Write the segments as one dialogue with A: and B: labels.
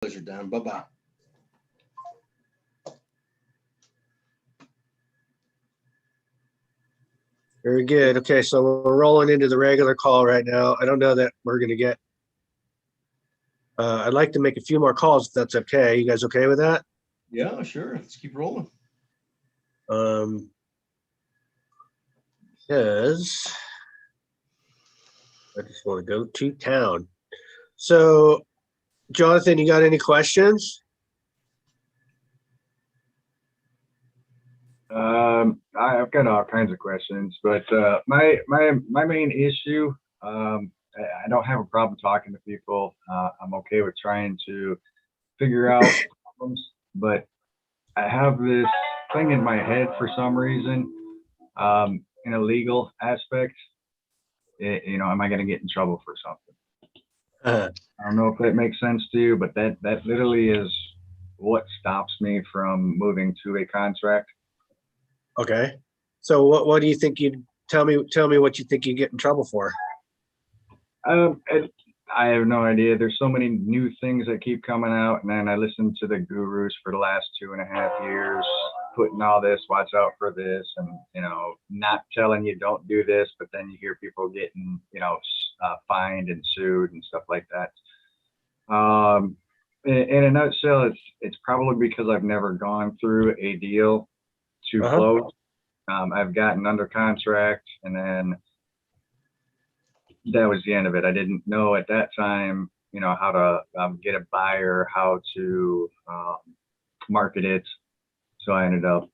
A: Pleasure, Don. Bye-bye.
B: Very good. Okay, so we're rolling into the regular call right now. I don't know that we're going to get. I'd like to make a few more calls if that's okay. You guys okay with that?
A: Yeah, sure. Let's keep rolling.
B: Because I just want to go to town. So, Jonathan, you got any questions?
C: I've got all kinds of questions, but my main issue, I don't have a problem talking to people. I'm okay with trying to figure out problems, but I have this thing in my head for some reason, in a legal aspect. Am I going to get in trouble for something? I don't know if that makes sense to you, but that literally is what stops me from moving to a contract.
B: Okay. So what do you think you'd tell me what you think you get in trouble for?
C: I have no idea. There's so many new things that keep coming out, and then I listened to the gurus for the last 2.5 years, putting all this, watch out for this, and not telling you don't do this, but then you hear people getting fined and sued and stuff like that. In a nutshell, it's probably because I've never gone through a deal to close. I've gotten under contract, and then that was the end of it. I didn't know at that time, how to get a buyer, how to market it. So I ended up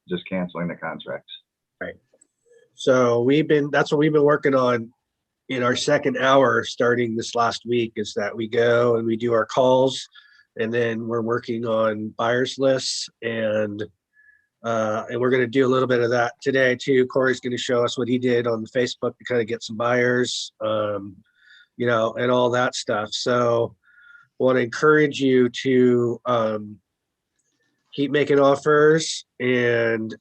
C: just canceling the contracts.
B: Right. So that's what we've been working on in our second hour starting this last week, is that we go and we do our calls, and then we're working on buyers lists, and we're going to do a little bit of that today too. Corey's going to show us what he did on Facebook to kind of get some buyers, and all that stuff. So I want to encourage you to keep making offers, and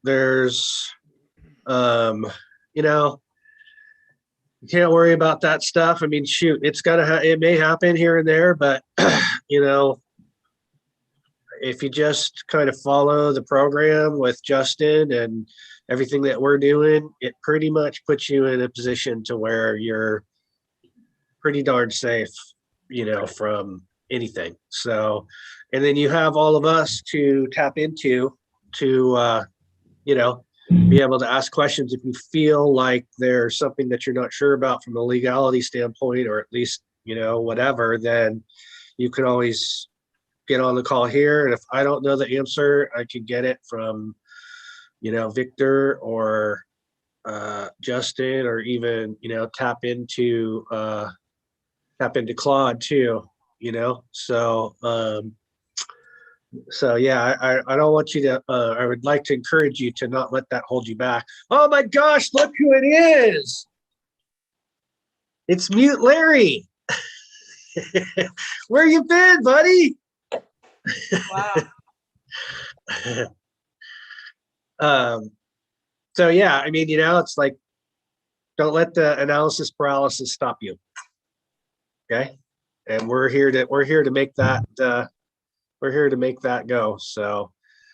B: there's, you can't worry about that stuff. I mean, shoot, it may happen here and there, but if you just kind of follow the program with Justin and everything that we're doing, it pretty much puts you in a position to where you're pretty darn safe, from anything. So, and then you have all of us to tap into to, be able to ask questions if you feel like there's something that you're not sure about from a legality standpoint, or at least, whatever, then you can always get on the call here. And if I don't know the answer, I can get it from, Victor or Justin, or even, tap into Claude too, So yeah, I don't want you to, I would like to encourage you to not let that hold you back. Oh my gosh, look who it is. It's Mute Larry. Where you been, buddy? Wow. So yeah, I mean, it's like, don't let the analysis paralysis stop you. Okay. And we're here to make that, go. So,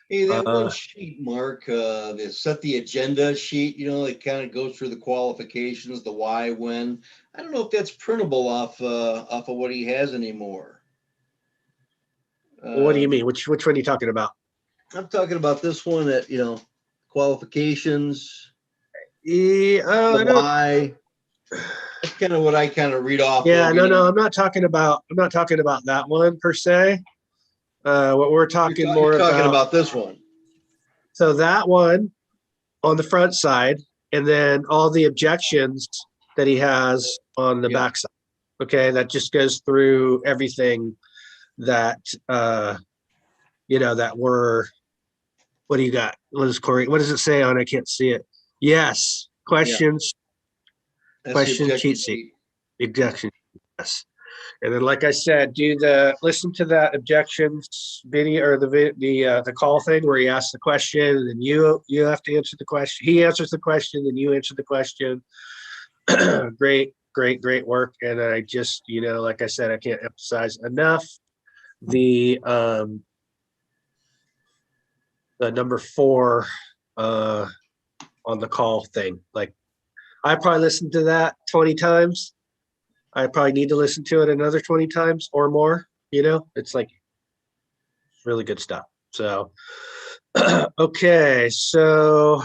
A: hey, that one sheet, Mark, they set the agenda sheet, it kind of goes through the qualifications, the why, when. I don't know if that's printable off of what he has anymore.
B: What do you mean? Which one are you talking about?
A: I'm talking about this one that, qualifications,
B: the
A: why. That's kind of what I kind of read off.
B: Yeah, no, I'm not talking about that one per se. What we're talking
A: about this one.
B: So that one on the front side, and then all the objections that he has on the back side. Okay, that just goes through everything that that we're. What do you got? What does it say on? I can't see it. Yes, questions.
A: That's
B: question cheat sheet. Objection. Yes. And then, like I said, listen to that objections video, or the call thing where he asks the question, and then you have to answer the question. He answers the question, and you answer the question. Great work. And I just, like I said, I can't emphasize enough the number 4 on the call thing. Like, I probably listened to that 20 times. I probably need to listen to it another 20 times or more. It's like really good stuff. So, okay. So,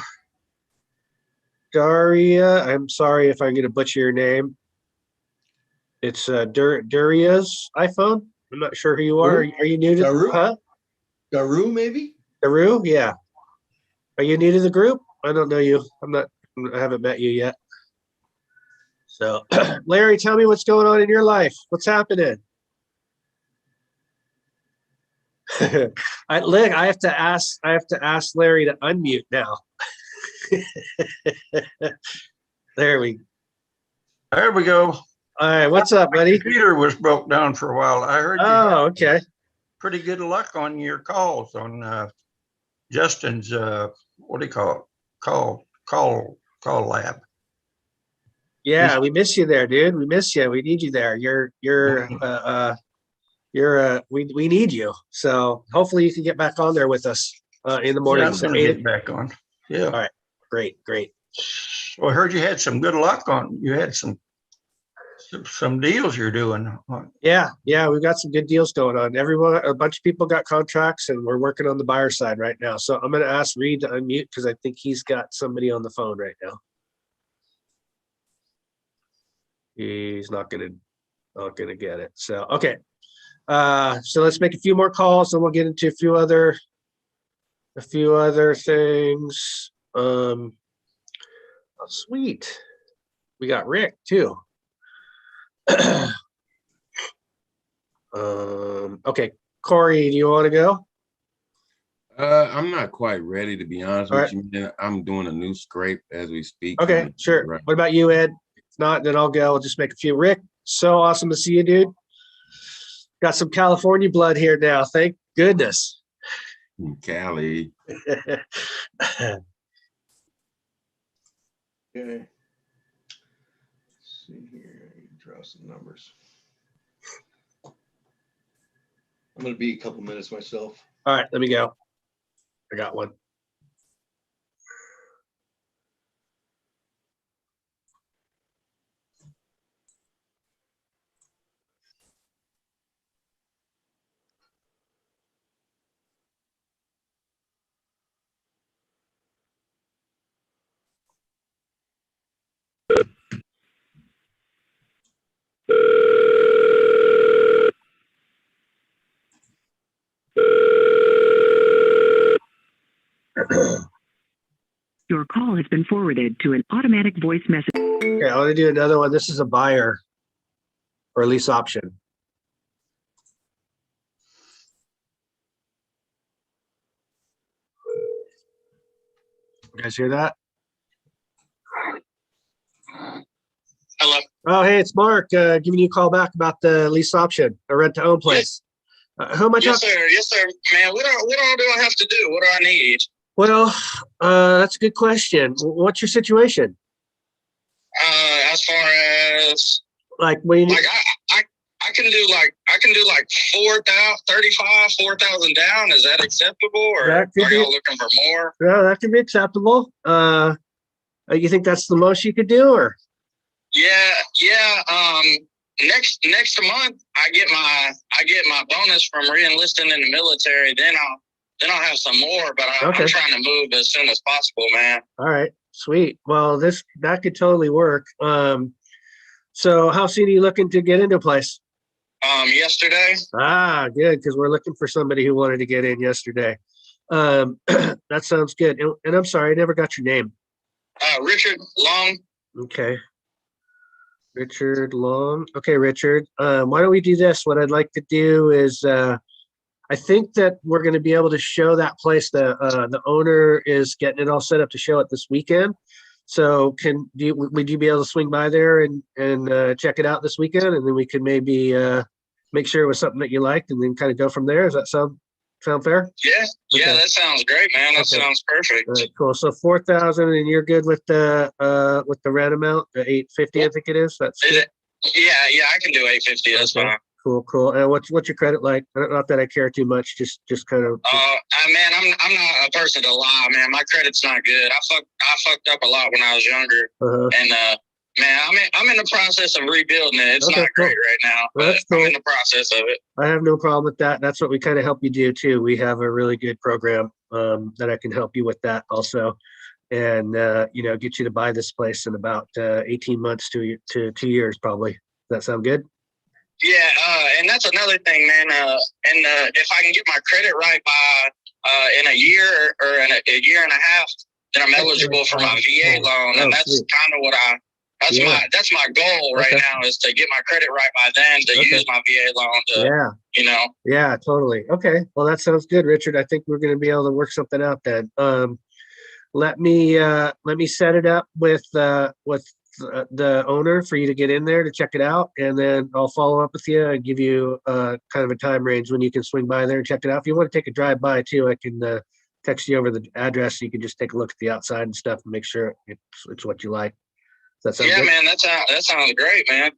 B: Daria, I'm sorry if I'm going to butcher your name. It's Daria's iPhone. I'm not sure who you are. Are you new to
A: Daru?
B: Huh?
A: Daru, maybe?
B: Daru? Yeah. Are you new to the group? I don't know you. I haven't met you yet. So, Larry, tell me what's going on in your life. What's happening? I have to ask Larry to unmute now. There we
D: go.
B: All right, what's up, buddy?
D: Computer was broke down for a while. I heard you
B: Oh,
D: had
B: okay.
D: pretty good luck on your calls on Justin's what do you call it? Call lab.
B: Yeah, we miss you there, dude. We miss you. We need you there. We need you. So hopefully you can get back on there with us in the morning.
D: Yeah, I'm gonna get back on. Yeah.
B: All right. Great.
D: So I heard you had some good luck on. You had some deals you're doing.
B: Yeah, we've got some good deals going on. A bunch of people got contracts, and we're working on the buyer side right now. So I'm going to ask Reed to unmute because I think he's got somebody on the phone right now. He's not going to get it. So okay. So let's make a few more calls, and we'll get into a few other things. Oh, sweet. We got Rick too. Okay, Corey, do you want to go?
E: I'm not quite ready, to be honest with you, man. I'm doing a new scrape as we speak.
B: Okay, sure. Right. What about you, Ed? If not, then I'll go. I'll just make a few. Rick, so awesome to see you, dude. Got some California blood here now. Thank goodness.
E: Cali.
A: Okay. Let's see here. Draw some numbers. I'm going to be a couple minutes myself.
B: All right, let me go. I got one.
F: Your call has been forwarded to an automatic voice message.
B: Okay, I want to do another one. This is a buyer or lease option. You guys hear that?
G: Hello.
B: Oh, hey, it's Mark giving you a call back about the lease option, a rent to own place. Who am I
G: Yes,
B: talking?
G: sir. Yes, sir. Man, what all do I have to do? What do I need?
B: Well, that's a good question. What's your situation?
G: As far as
B: Like when you
G: like I can do like 4,000 down. Is that acceptable, or
B: That could
G: are
B: be-
G: y'all looking for more?
B: Yeah, that can be acceptable. You think that's the most you could do, or?
G: Yeah. Next month I get my bonus from re-enlisting in the military. Then I'll have some more, but I'm trying to move as soon as possible, man.
B: All right, sweet. Well, that could totally work. So how soon are you looking to get into a place?
G: Yesterday.
B: Ah, good, because we're looking for somebody who wanted to get in yesterday. That sounds good. And I'm sorry, I never got your name.
G: Richard Long.
B: Okay. Richard Long. Okay, Richard. Why don't we do this? What I'd like to do is I think that we're going to be able to show that place. The owner is getting it all set up to show it this weekend. So would you be able to swing by there and check it out this weekend, and then we could maybe make sure it was something that you liked, and then kind of go from there. Does that sound fair?
G: Yeah,
B: Okay.
G: that sounds great, man. That sounds perfect.
B: All right, cool. So 4,000, and you're good with the rent amount, the 850, I think it is. That's good.
G: Yeah, I can do 850. That's fine.
B: Cool. And what's your credit like? Not that I care too much, just kind of.
G: Man, I'm not a person to lie, man. My credit's not good. I fucked up a lot when I was younger, and man, I'm in the process of rebuilding it. It's not great right now, but I'm in the process of it.
B: I have no problem with that. That's what we kind of help you do too. We have a really good program that I can help you with that also, and get you to buy this place in about 18 months to 2 years probably. Does that sound good?
G: Yeah, and that's another thing, man. If I can get my credit right by in a year or in a year and a half, then I'm eligible for my VA loan, and that's kind of what that's my goal right now is to get my credit right by then to use my VA loan to,
B: Yeah, totally. Okay, well that sounds good, Richard. I think we're going to be able to work something out then. Let me set it up with the owner for you to get in there to check it out, and then I'll follow up with you and give you kind of a time range when you can swing by there and check it out. If you want to take a drive by too, I can text you over the address so you can just take a look at the outside and stuff and make sure it's what you like. Does that sound good?
G: Man, that sounds great, man.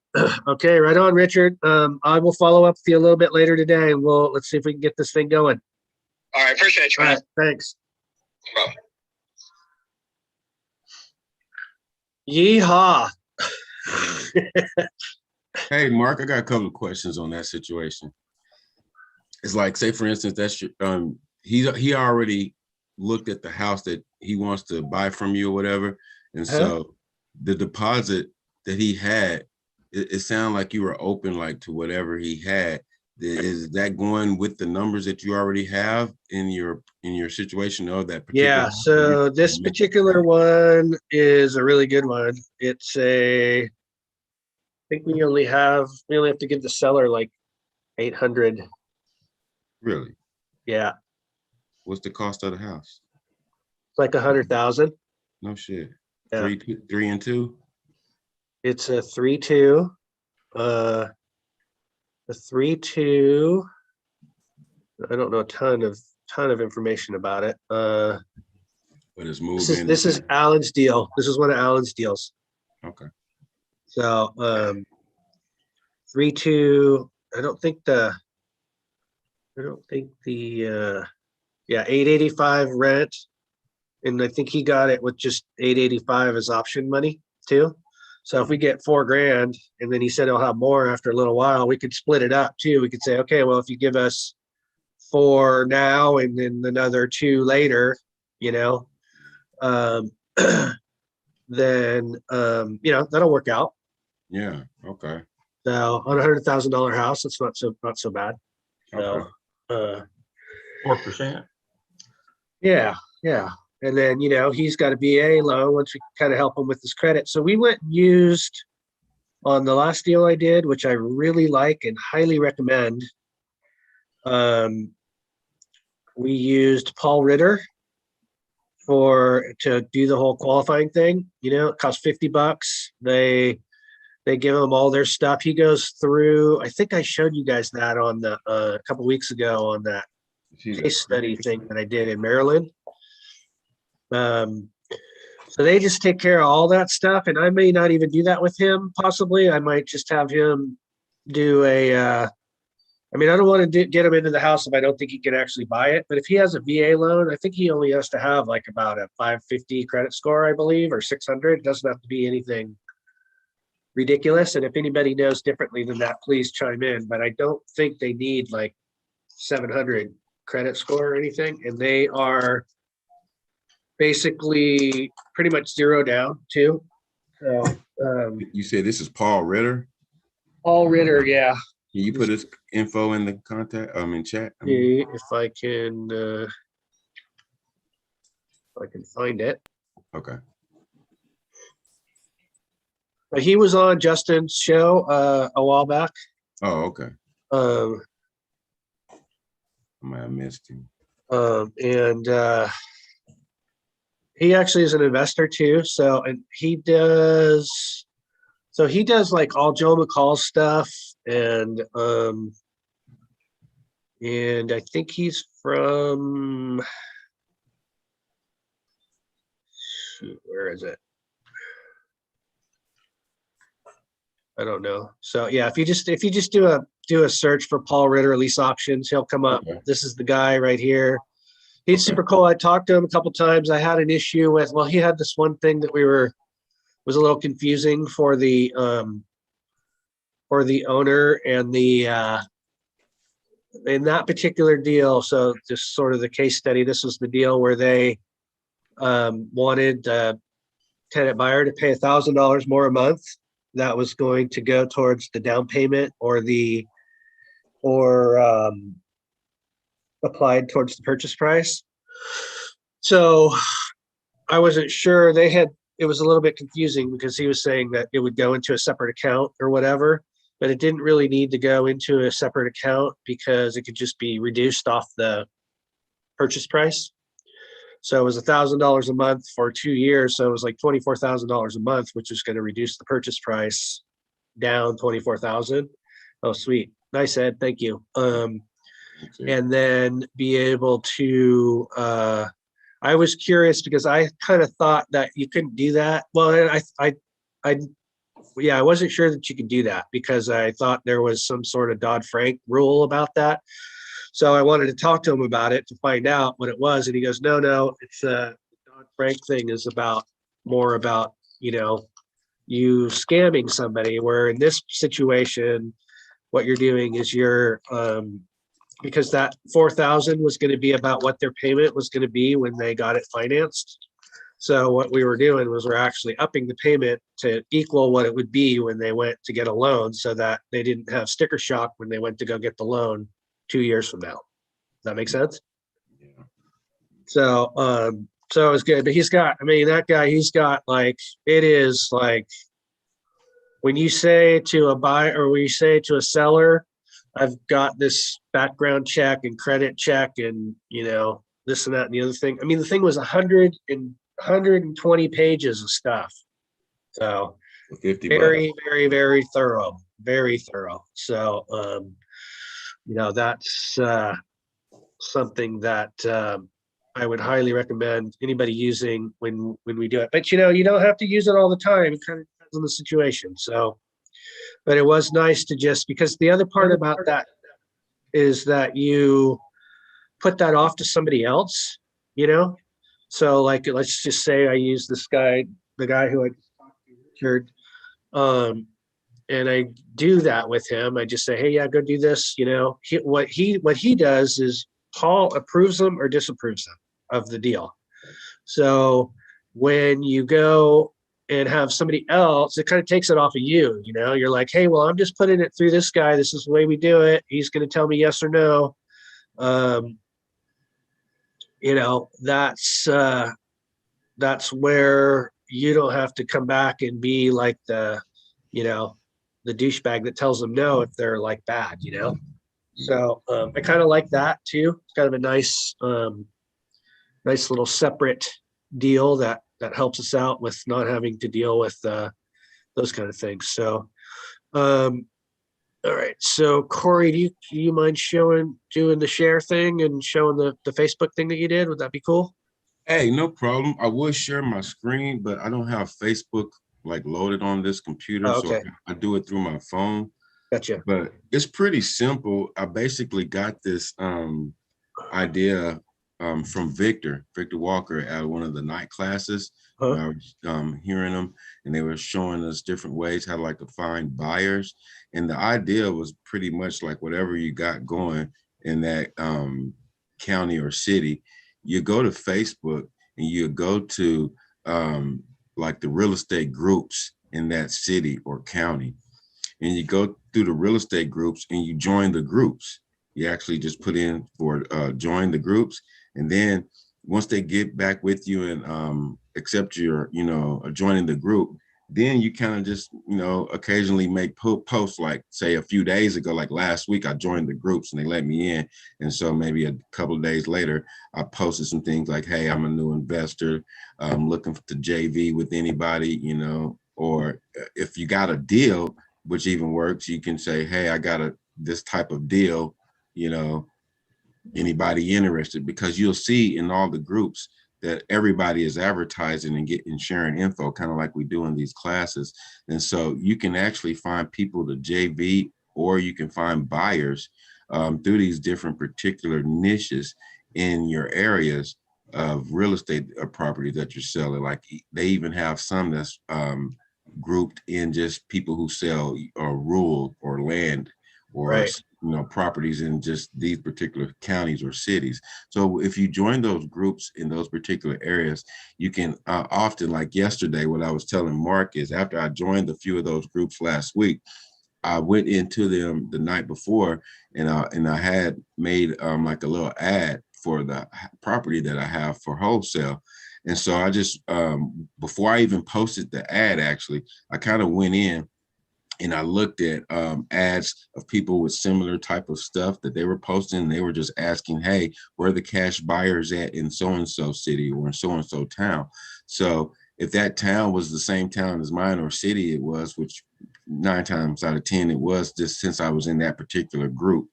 B: Okay, right on, Richard. I will follow up with you a little bit later today, and let's see if we can get this thing going.
G: All right, appreciate you, man.
B: All right, thanks.
G: Bye.
B: Yeehaw.
E: Hey, Mark, I got a couple of questions on that situation. It's like, say for instance, that's your, he already looked at the house that he wants to buy from you or whatever. And so the deposit that he had, it sounded like you were open like to whatever he had. Is that going with the numbers that you already have in your situation of that particular?
B: Yeah, so this particular one is a really good one. It's I think we only have to give the seller like 800.
E: Really?
B: Yeah.
E: What's the cost of the house?
B: It's like 100,000.
E: No shit.
B: Yeah.
E: 3 and 2?
B: It's a 3-2. The 3-2. I don't know a ton of information about it.
E: But it's moving.
B: This is Alan's deal. This is one of Alan's deals.
E: Okay.
B: So 3-2. I don't think the 885 rent, and I think he got it with just 885 as option money too. So if we get $4,000 and then he said he'll have more after a little while, we could split it up too. We could say, okay, well, if you give us 4 now and then another 2 later, then that'll work out.
E: Yeah. Okay.
B: So on $100,000 house, it's not so bad.
E: Okay.
B: So,
D: 4%.
B: Yeah. And then, he's got a VA loan once we kind of help him with his credit. So we went and used on the last deal I did, which I really like and highly recommend. We used Paul Ritter to do the whole qualifying thing. It costs $50. They give him all their stuff. He goes through, I think I showed you guys that on the a couple weeks ago on that case study thing that I did in Maryland. So they just take care of all that stuff, and I may not even do that with him. Possibly, I might just have him do I don't want to get him into the house if I don't think he can actually buy it. But if he has a VA loan, I think he only has to have like about a 550 credit score, I believe, or 600. It doesn't have to be anything ridiculous. And if anybody knows differently than that, please chime in. But I don't think they need like 700 credit score or anything, and they are basically pretty much zero down too. So
E: you said this is Paul Ritter?
B: Paul Ritter, yeah.
E: Can you put his info in the contact? In chat.
B: If I can find it.
E: Okay.
B: But he was on Justin's show a while back.
E: Oh, okay. I might have missed him.
B: And he actually is an investor too. So, and he does like all Joe McCall stuff, and I think he's from, where is it? I don't know. So yeah, if you just do a do a search for Paul Ritter lease auctions. He'll come up.
E: Okay.
B: This is the guy right here. He's super cool. I talked to him a couple times. I had an issue with, well, he had this one thing that was a little confusing for the owner and in that particular deal. So just sort of the case study, this was the deal where they wanted tenant buyer to pay $1,000 more a month. That was going to go towards the down payment or applied towards the purchase price. So I wasn't sure. It was a little bit confusing because he was saying that it would go into a separate account or whatever, but it didn't really need to go into a separate account because it could just be reduced off the purchase price. So it was $1,000 a month for 2 years. So it was like $24,000 a month, which is going to reduce the purchase price down 24,000. Oh, sweet. Nice, Ed. Thank you. And then be able to, I was curious because I kind of thought that you couldn't do that. Well, I wasn't sure that you could do that because I thought there was some sort of Dodd-Frank rule about that. So I wanted to talk to him about it to find out what it was. And he goes, no, it's the Dodd-Frank thing is more about, you scamming somebody, where in this situation, what you're doing is because that 4,000 was going to be about what their payment was going to be when they got it financed. So what we were doing was we're actually upping the payment to equal what it would be when they went to get a loan, so that they didn't have sticker shock when they went to go get the loan 2 years from now. Does that make sense?
E: Yeah.
B: So it was good. But that guy, he's got it is like when you say to a buyer or when you say to a seller, I've got this background check and credit check and, this and that and the other thing. I mean, the thing was 120 pages of stuff. So
E: $50.
B: very, very, very thorough, very thorough. So, that's something that I would highly recommend anybody using when we do it. But, you don't have to use it all the time. It kind of depends on the situation. So, but it was nice to because the other part about that is that you put that off to somebody else, So let's just say I use this guy, the guy who I talked to, Richard, and I do that with him. I just say, hey, yeah, go do this. What he does is Paul approves them or disapproves them of the deal. So when you go and have somebody else, it kind of takes it off of you. You're like, hey, well, I'm just putting it through this guy. This is the way we do it. He's going to tell me yes or no. That's where you don't have to come back and be like the douchebag that tells them no if they're bad, So I kind of like that too. It's kind of a nice little separate deal that helps us out with not having to deal with those kind of things. So, all right. So Corey, do you mind doing the share thing and showing the Facebook thing that you did? Would that be cool?
E: Hey, no problem. I would share my screen, but I don't have Facebook loaded on this computer.
B: Oh, okay.
E: So I do it through my phone.
B: Gotcha.
E: But it's pretty simple. I basically got this idea from Victor Walker at one of the night classes.
B: Huh?
E: I was hearing them, and they were showing us different ways how to find buyers. And the idea was pretty much whatever you got going in that county or city, you go to Facebook and you go to the real estate groups in that city or county, and you go through the real estate groups and you join the groups. You actually just put in for join the groups, and then once they get back with you and accept your joining the group, then you kind of just occasionally make posts, say a few days ago, last week I joined the groups and they let me in, and so maybe a couple of days later I posted some things like, hey, I'm a new investor, I'm looking to JV with anybody, or if you got a deal, which even works, you can say, hey, I got this type of deal, anybody interested, because you'll see in all the groups that everybody is advertising and sharing info, kind of like we do in these classes. And so you can actually find people to JV or you can find buyers through these different particular niches in your areas of real estate property that you're selling. Like they even have some that's grouped in just people who sell rural or land or
B: Right.
E: properties in just these particular counties or cities. So if you join those groups in those particular areas, you can often, like yesterday, what I was telling Mark is after I joined a few of those groups last week, I went into them the night before, and I had made like a little ad for the property that I have for wholesale. And so I just before I even posted the ad, actually, I kind of went in and I looked at ads of people with similar type of stuff that they were posting. They were just asking, hey, where are the cash buyers at in so-and-so city or in so-and-so town? So if that town was the same town as mine or city it was, which 9 times out of 10 it was, just since I was in that particular group,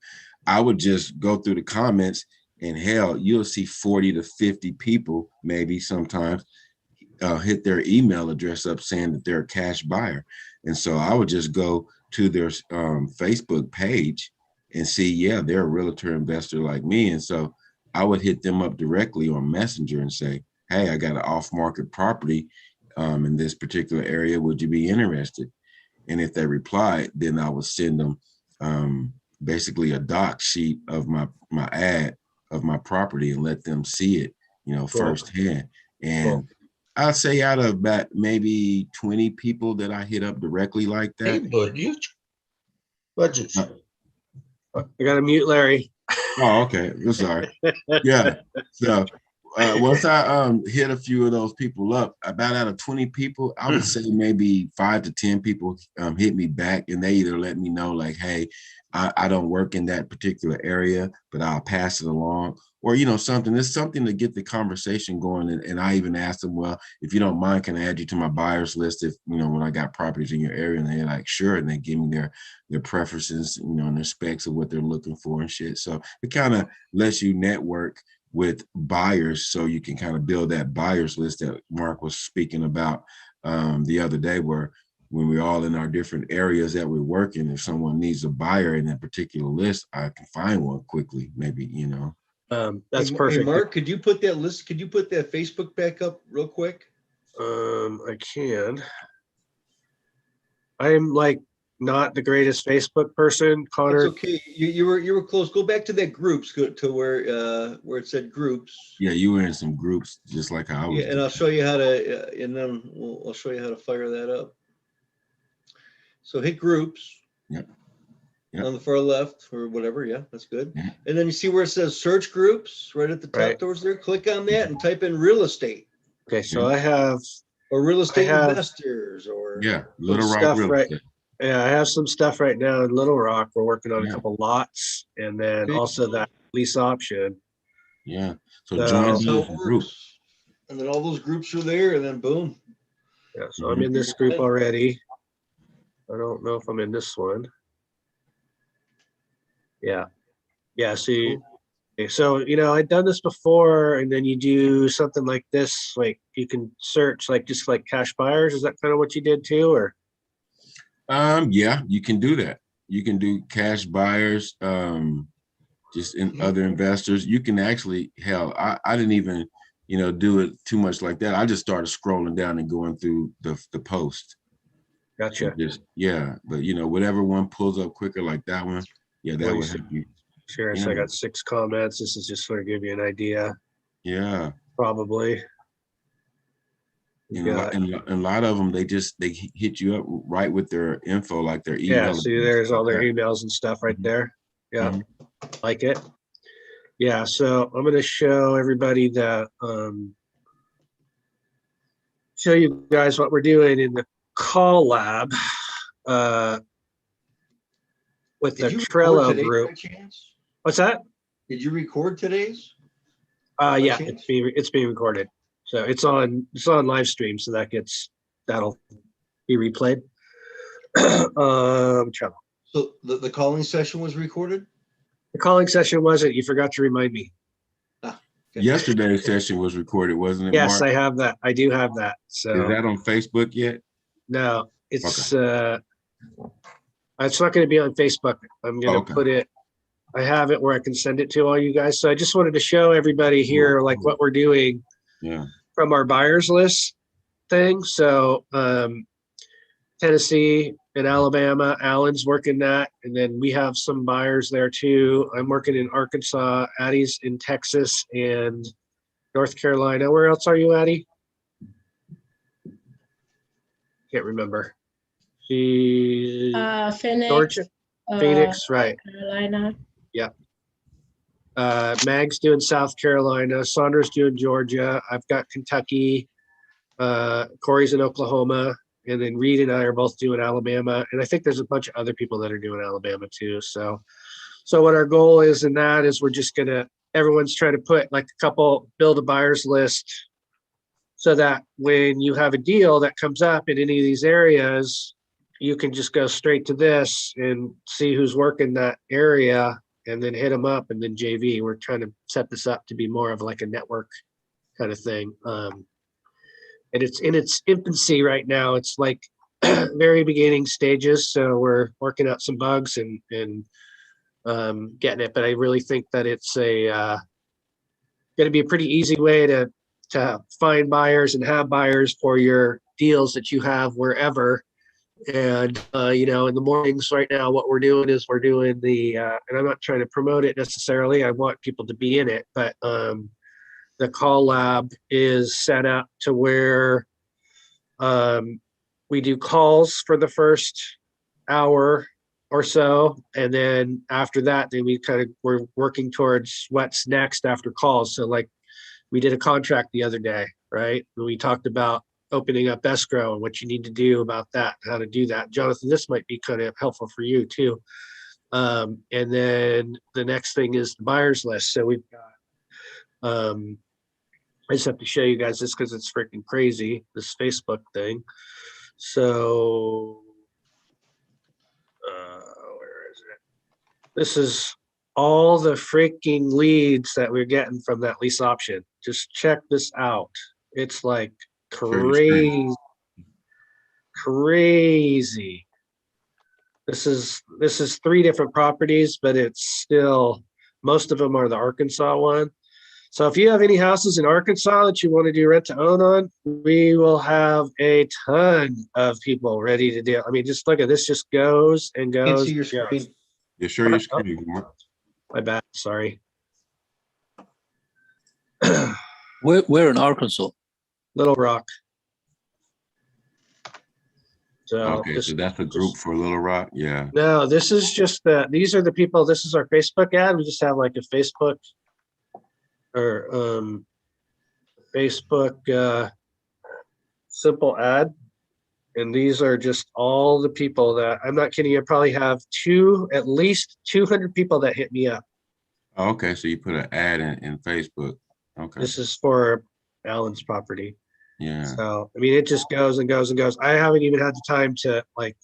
E: I would just go through the comments, and hell, you'll see 40 to 50 people, maybe sometimes, hit their email address up saying that they're a cash buyer. And so I would just go to their Facebook page and see, yeah, they're a realtor investor like me. And so I would hit them up directly on Messenger and say, hey, I got an off-market property in this particular area. Would you be interested? And if they replied, then I would send them basically a doc sheet of my ad of my property and let them see it, firsthand. And I'd say out of about maybe 20 people that I hit up directly like
D: Hey,
E: that.
D: bud, you budgets.
B: I gotta mute Larry.
E: Oh, okay. I'm sorry. Yeah. So once I hit a few of those people up, about out of 20 people, I would say maybe 5 to 10 people hit me back, and they either let me know like, hey, I don't work in that particular area, but I'll pass it along. Or, something. It's something to get the conversation going. And I even asked them, well, if you don't mind, can I add you to my buyers list if, when I got properties in your area? And they're like, sure. And they give me their preferences, and their specs of what they're looking for and shit. So it kind of lets you network with buyers so you can kind of build that buyers list that Mark was speaking about the other day, where when we're all in our different areas that we're working, if someone needs a buyer in that particular list, I can find one quickly, maybe,
B: That's
A: Hey,
B: perfect.
A: Mark, could you put that Facebook back up real quick?
B: I can. I'm like not the greatest Facebook person, Connor.
A: It's okay. You were close. Go back to that groups. Go to where it said groups.
E: Yeah, you were in some groups just like how I was.
A: Yeah, and I'll show you how to, and then I'll show you how to fire that up. So hit groups.
E: Yep.
A: On the far left or whatever. Yeah, that's good.
E: Yeah.
A: And then you see where it says search groups right at the top
B: Right.
A: towards there. Click on that and type in real estate
B: Okay, so I have
A: or real estate
B: have-
A: investors or
E: Little Rock
B: stuff
E: real
B: right.
E: estate.
B: Yeah, I have some stuff right now in Little Rock. We're working on
E: Yeah.
B: a couple lots, and then
A: Okay.
B: also that lease option.
E: Yeah. So
B: So-
E: join
A: That's how
E: those
A: it
E: groups.
A: works. And then all those groups are there, and then boom.
B: Yeah, so I'm in this group already. I don't know if I'm in this one. Yeah. Yeah, see, so, I'd done this before, and then you do something like this, like you can search like just like cash buyers. Is that kind of what you did too, or?
E: Yeah, you can do that. You can do cash buyers, just in other investors. You can actually, hell, I didn't even, do it too much like that. I just started scrolling down and going through the post.
B: Gotcha.
E: But whatever one pulls up quicker like that one, that would help you.
B: Sure. So I got 6 comments. This is just sort of give you an idea.
E: Yeah.
B: Probably.
E: And a lot of them, they hit you up right with their info, like their email.
B: Yeah, see, there's all their emails and stuff right there. Yeah, like it. Yeah, so I'm going to show everybody that, show you guys what we're doing in the call lab with the
A: Did you record
B: Trello
A: today by
B: group.
A: chance?
B: What's that?
A: Did you record today's?
B: Yeah,
A: chance?
B: it's being recorded. So it's on live stream, so that'll be replayed. Trello.
A: So the calling session was recorded?
B: The calling session wasn't. You forgot to remind me.
A: Okay.
E: Yesterday's session was recorded, wasn't it?
B: Yes,
E: Mark?
B: I have that. I do have that.
E: Is
B: So
E: that on Facebook yet?
B: no, it's It's not going to be on Facebook. I'm going to
E: Okay.
B: put it, I have it where I can send it to all you guys. So I just wanted to show everybody here, like what we're doing
E: Yeah.
B: from our buyers list thing. So Tennessee and Alabama, Alan's working that. And then we have some buyers there too. I'm working in Arkansas, Addie's in Texas and North Carolina. Where else are you, Addie? Can't remember. She
H: Phoenix,
B: Georgia, Phoenix,
H: North
B: right?
H: Carolina.
B: Mag's doing South Carolina. Saundra's doing Georgia. I've got Kentucky. Corey's in Oklahoma, and then Reed and I are both doing Alabama. And I think there's a bunch of other people that are doing Alabama too. So what our goal is in that is we're just gonna, everyone's trying to put like a couple, build a buyers list so that when you have a deal that comes up in any of these areas, you can just go straight to this and see who's working that area and then hit them up and then JV. We're trying to set this up to be more of like a network kind of thing. And it's in its infancy right now. It's like very beginning stages. So we're working out some bugs and getting it. But I really think that it's going to be a pretty easy way to find buyers and have buyers for your deals that you have wherever. And, in the mornings right now, what we're doing is we're doing the, and I'm not trying to promote it necessarily. I want people to be in it, but the call lab is set up to where we do calls for the first hour or so. And then after that, then we're working towards what's next after calls. So like we did a contract the other day, right? And we talked about opening up escrow and what you need to do about that, how to do that. Jonathan, this might be kind of helpful for you too. And then the next thing is the buyers list. So we've got, I just have to show you guys this because it's freaking crazy, this Facebook thing. So, where is it? This is all the freaking leads that we're getting from that lease option. Just check this out. It's like crazy. This is 3 different properties, but it's still, most of them are the Arkansas one. So if you have any houses in Arkansas that you want to do rent to own on, we will have a ton of people ready to do. I mean, just look at this, just goes and
A: Can't
B: goes.
A: see your
B: and goes.
A: screen.
E: You sure your screen? Mark?
B: My bad, sorry.
I: We're in Arkansas.
B: Little Rock. So
E: Okay, so that's a group for Little Rock. Yeah.
B: No, this is just these are the people. This is our Facebook ad. We just have like a Facebook or Facebook simple ad. And these are just all the people that, I'm not kidding, I probably have at least 200 people that hit me up.
E: Oh, okay, so you put an ad in Facebook. Okay.
B: This is for Alan's property.
E: Yeah.
B: So, I mean, it just goes and goes and goes. I haven't even had the time to like,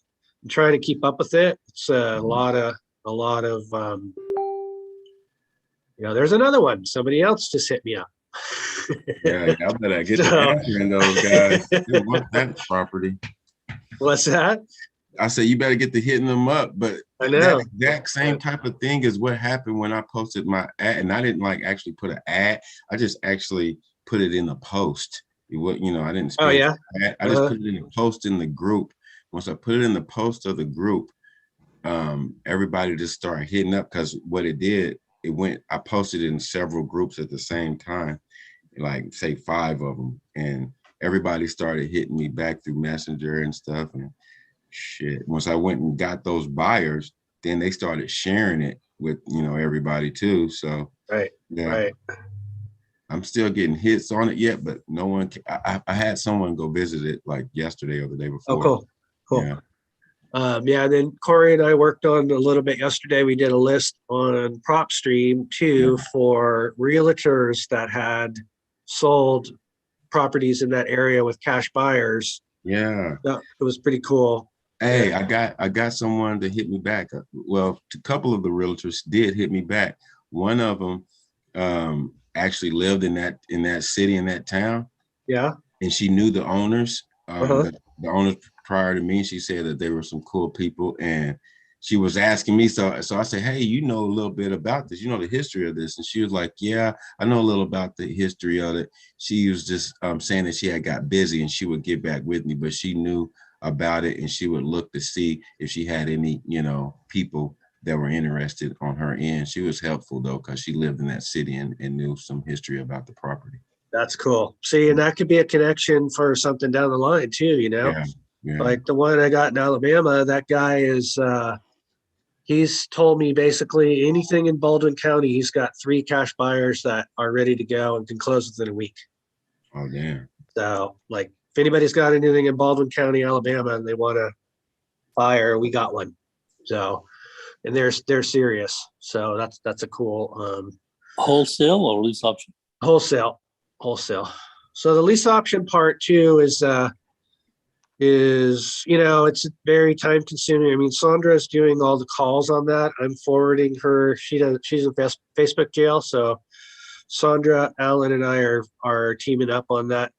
B: I'm trying to keep up with it. It's a lot of, there's another one. Somebody else just hit me up.
E: Yeah, I better get the answer in those guys. Dude, what's that property?
B: What's that?
E: I said you better get to hitting them up, but
B: I know.
E: that exact same type of thing is what happened when I posted my ad, and I didn't like actually put an ad. I just actually put it in a post. I didn't.
B: Oh yeah.
E: I just put it in a post in the group. Once I put it in the post of the group, everybody just started hitting up because what it did, I posted it in several groups at the same time, like say 5 of them, and everybody started hitting me back through Messenger and stuff. And shit, once I went and got those buyers, then they started sharing it with everybody too. So
B: right,
E: yeah,
B: right.
E: I'm still getting hits on it yet, but no one. I had someone go visit it like yesterday or the day before.
B: Oh, cool.
E: Yeah.
B: And then Corey and I worked on a little bit yesterday. We did a list on PropStream too for realtors that had sold properties in that area with cash buyers.
E: Yeah.
B: It was pretty cool.
E: Hey,
B: Yeah.
E: I got someone to hit me back. Well, a couple of the realtors did hit me back. One of them actually lived in that city, in that town.
B: Yeah.
E: And she knew the owners, the owners prior to me. She said that they were some cool people, and she was asking me, so I said, hey, you know a little bit about this, you know the history of this, and she was like, yeah, I know a little about the history of it. She was just saying that she had got busy and she would get back with me, but she knew about it and she would look to see if she had any, you know, people that were interested on her end. She was helpful though, because she lived in that city and knew some history about the property.
B: That's cool. See, and that could be a connection for something down the line too, you know?
E: Yeah, yeah.
B: Like the one I got in Alabama, that guy is, he's told me basically anything in Baldwin County, he's got 3 cash buyers that are ready to go and can close within a week.
E: Oh, damn.
B: So like if anybody's got anything in Baldwin County, Alabama, and they want to fire, we got one. So, and they're serious. So that's a cool,
I: Wholesale or lease option?
B: wholesale. So the lease option part too is, you know, it's very time consuming. I mean, Sandra's doing all the calls on that. I'm forwarding her. She's in Facebook jail. So Sandra, Alan, and I are teaming up on that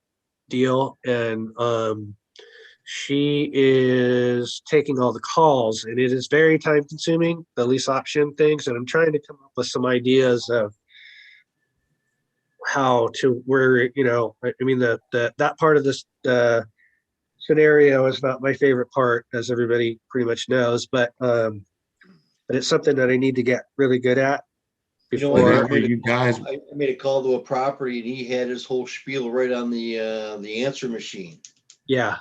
B: deal. And she is taking all the calls, and it is very time consuming, the lease option things. And I'm trying to come up with some ideas of how to, where, you know, I mean, that part of this scenario is not my favorite part, as everybody pretty much knows, but it's something that I need to get really good at
A: You know,
B: before.
A: I made a call to a property and he had his whole spiel right on the answer machine.
B: Yeah.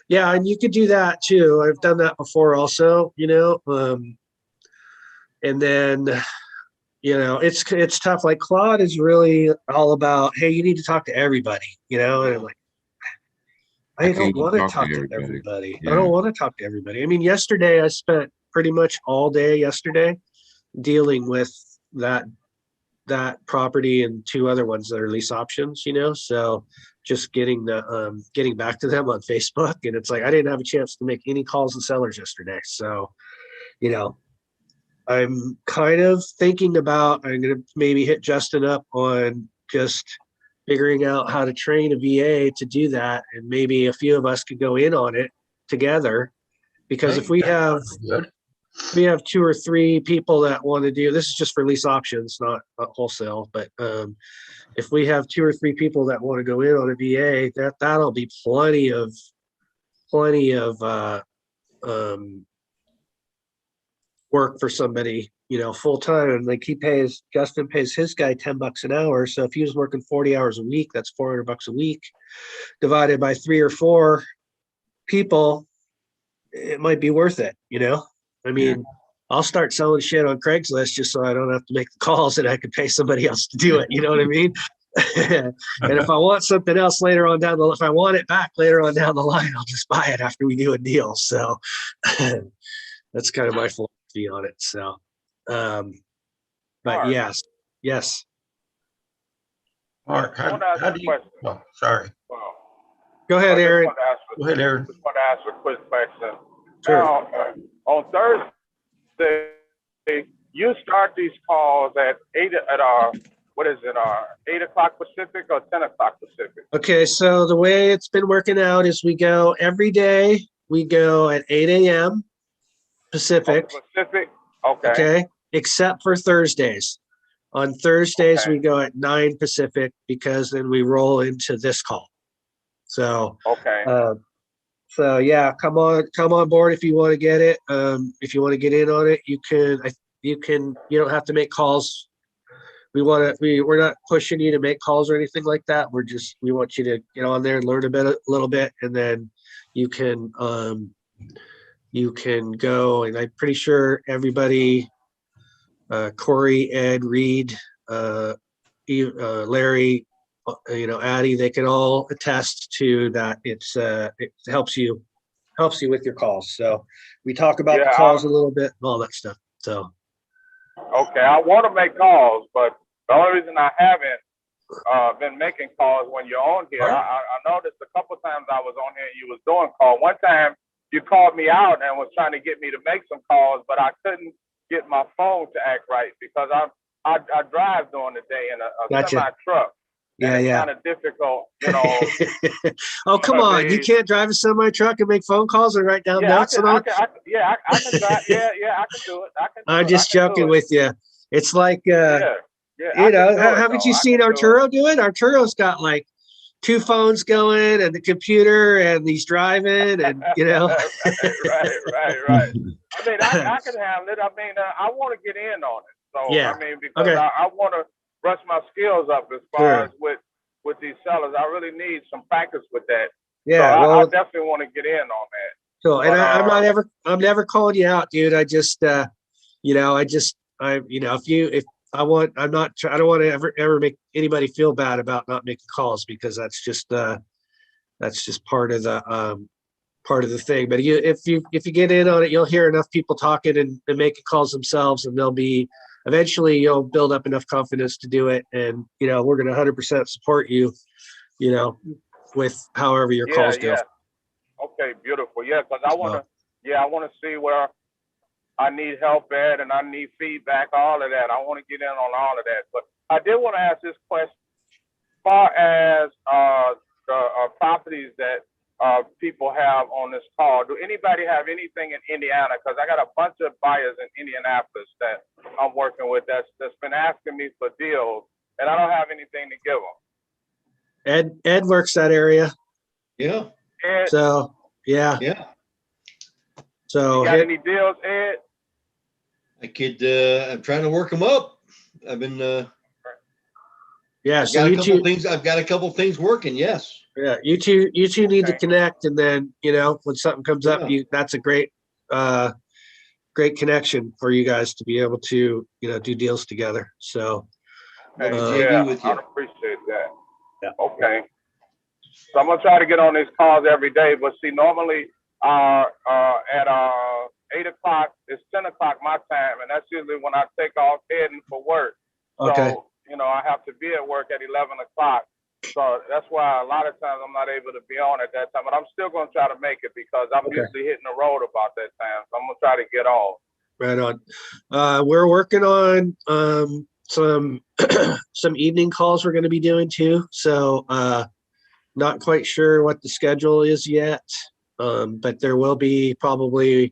B: And you could do that too. I've done that before also, you know, and then, you know, it's tough. Like Claude is really all about, hey, you need to talk to everybody, you know, and I'm like, I don't want to talk to everybody.
E: Yeah.
B: I don't want to talk to everybody. I mean, yesterday I spent pretty much all day yesterday dealing with that property and 2 other ones that are lease options, you know, so just getting back to them on Facebook. And it's like, I didn't have a chance to make any calls to sellers yesterday. So, you know, I'm kind of thinking about, I'm going to maybe hit Justin up on just figuring out how to train a VA to do that. And maybe a few of us could go in on it together, because if we have 2 or 3 people that want to do, this is just for lease options, not wholesale, but if we have 2 or 3 people that want to go in on a VA, that'll be plenty of work for somebody, you know, full time. And like Justin pays his guy $10 an hour. So if he was working 40 hours a week, that's $400 a week divided by 3 or 4 people. It might be worth it, you know? I mean, I'll start selling shit on Craigslist just so I don't have to make the calls and I can pay somebody else to do it. You know what I mean? And if I want something else later on down if I want it back later on down the line, I'll just buy it after we do a deal. So that's kind of my philosophy on it. So, but yes.
D: Mark, how do you, oh, sorry.
B: Go ahead, Aaron.
D: Go ahead, Aaron.
H: Just want to ask a quick question.
B: Sure.
H: Now, on Thursday, you start these calls at 8 o'clock Pacific or 10 o'clock Pacific?
B: Okay, so the way it's been working out is we go every day. We go at 8 a.m. Pacific.
H: Pacific. Okay.
B: Okay, except for Thursdays. On Thursdays, we go at 9 Pacific, because then we roll into this call. So, so yeah, come on board if you want to get it. If you want to get in on it, you can. You don't have to make calls. We're not pushing you to make calls or anything like that. We want you to get on there and learn a little bit, and then you can go. And I'm pretty sure everybody, Corey, Ed, Reed, Larry, you know, Addie, they can all attest to that. It helps you with your calls. So we talk about the calls a little bit and all that stuff. So.
H: Okay, I want to make calls, but the only reason I haven't been making calls when you're on here, I noticed a couple times I was on here and you was doing calls. One time you called me out and was trying to get me to make some calls, but I couldn't get my phone to act right because I drive during the day in a
B: Gotcha.
H: semi truck.
B: Yeah,
H: it's
B: yeah.
H: kind of difficult, you know.
B: Oh, come
H: I
B: on. You
H: mean,
B: can't drive a semi truck and make phone calls and write down
H: yeah,
B: notes and all.
H: I can drive. Yeah, I can do it. I can do
B: I'm
H: it.
B: just
H: I can
B: joking
H: do it.
B: with you. It's like,
H: Yeah, I
B: you
H: can
B: know,
H: do it,
B: haven't
H: though.
B: you
H: I
B: seen
H: can do it.
B: Arturo do it? Arturo's got like 2 phones going and the computer and he's driving and, you know.
H: right. I mean, I can handle it. I mean, I want to get in on it. So,
B: Yeah.
H: I mean, because
B: Okay.
H: I want to brush my skills up as far as with these sellers. I really need some practice with that.
B: Yeah.
H: So I
B: Well,
H: definitely want to get in on that.
B: cool. And
H: But,
B: I'm never calling you out, dude. I just, you know, you know, I don't want to ever make anybody feel bad about not making calls because that's just part of the thing. But if you get in on it, you'll hear enough people talking and making calls themselves, and eventually you'll build up enough confidence to do it. And, you know, we're going to 100% support you, you know, with however your calls go.
H: Okay, beautiful. Yeah, because I want to see where I need help at and I need feedback, all of that. I want to get in on all of that. But I did want to ask this question as far as the properties that people have on this call. Do anybody have anything in Indiana? Because I got a bunch of buyers in Indianapolis that I'm working with that's been asking me for deals, and I don't have anything to give them.
B: Ed works that area.
A: Yeah.
H: Ed,
B: So, yeah.
A: Yeah.
B: So
H: you got any deals, Ed?
A: I'm trying to work them up. I've been,
B: yeah.
A: I've
B: So
A: got a couple things working. Yes.
B: Yeah, you two need to connect, and then, you know, when something comes up, that's a great connection for you guys to be able to, you know, do deals together. So
H: Hey,
A: JV with you.
H: I appreciate that.
B: Yeah.
H: Okay. So I'm gonna try to get on these calls every day, but see, normally at 8 o'clock, it's 10 o'clock my time, and that's usually when I take off heading for work.
B: Okay.
H: So, you know, I have to be at work at 11 o'clock. So that's why a lot of times I'm not able to be on at that time, but I'm still going to try to make it because I'm usually hitting the road about that time. So I'm going to try to get on.
B: Right on. We're working on some some evening calls we're going to be doing too. So not quite sure what the schedule is yet, but there will be probably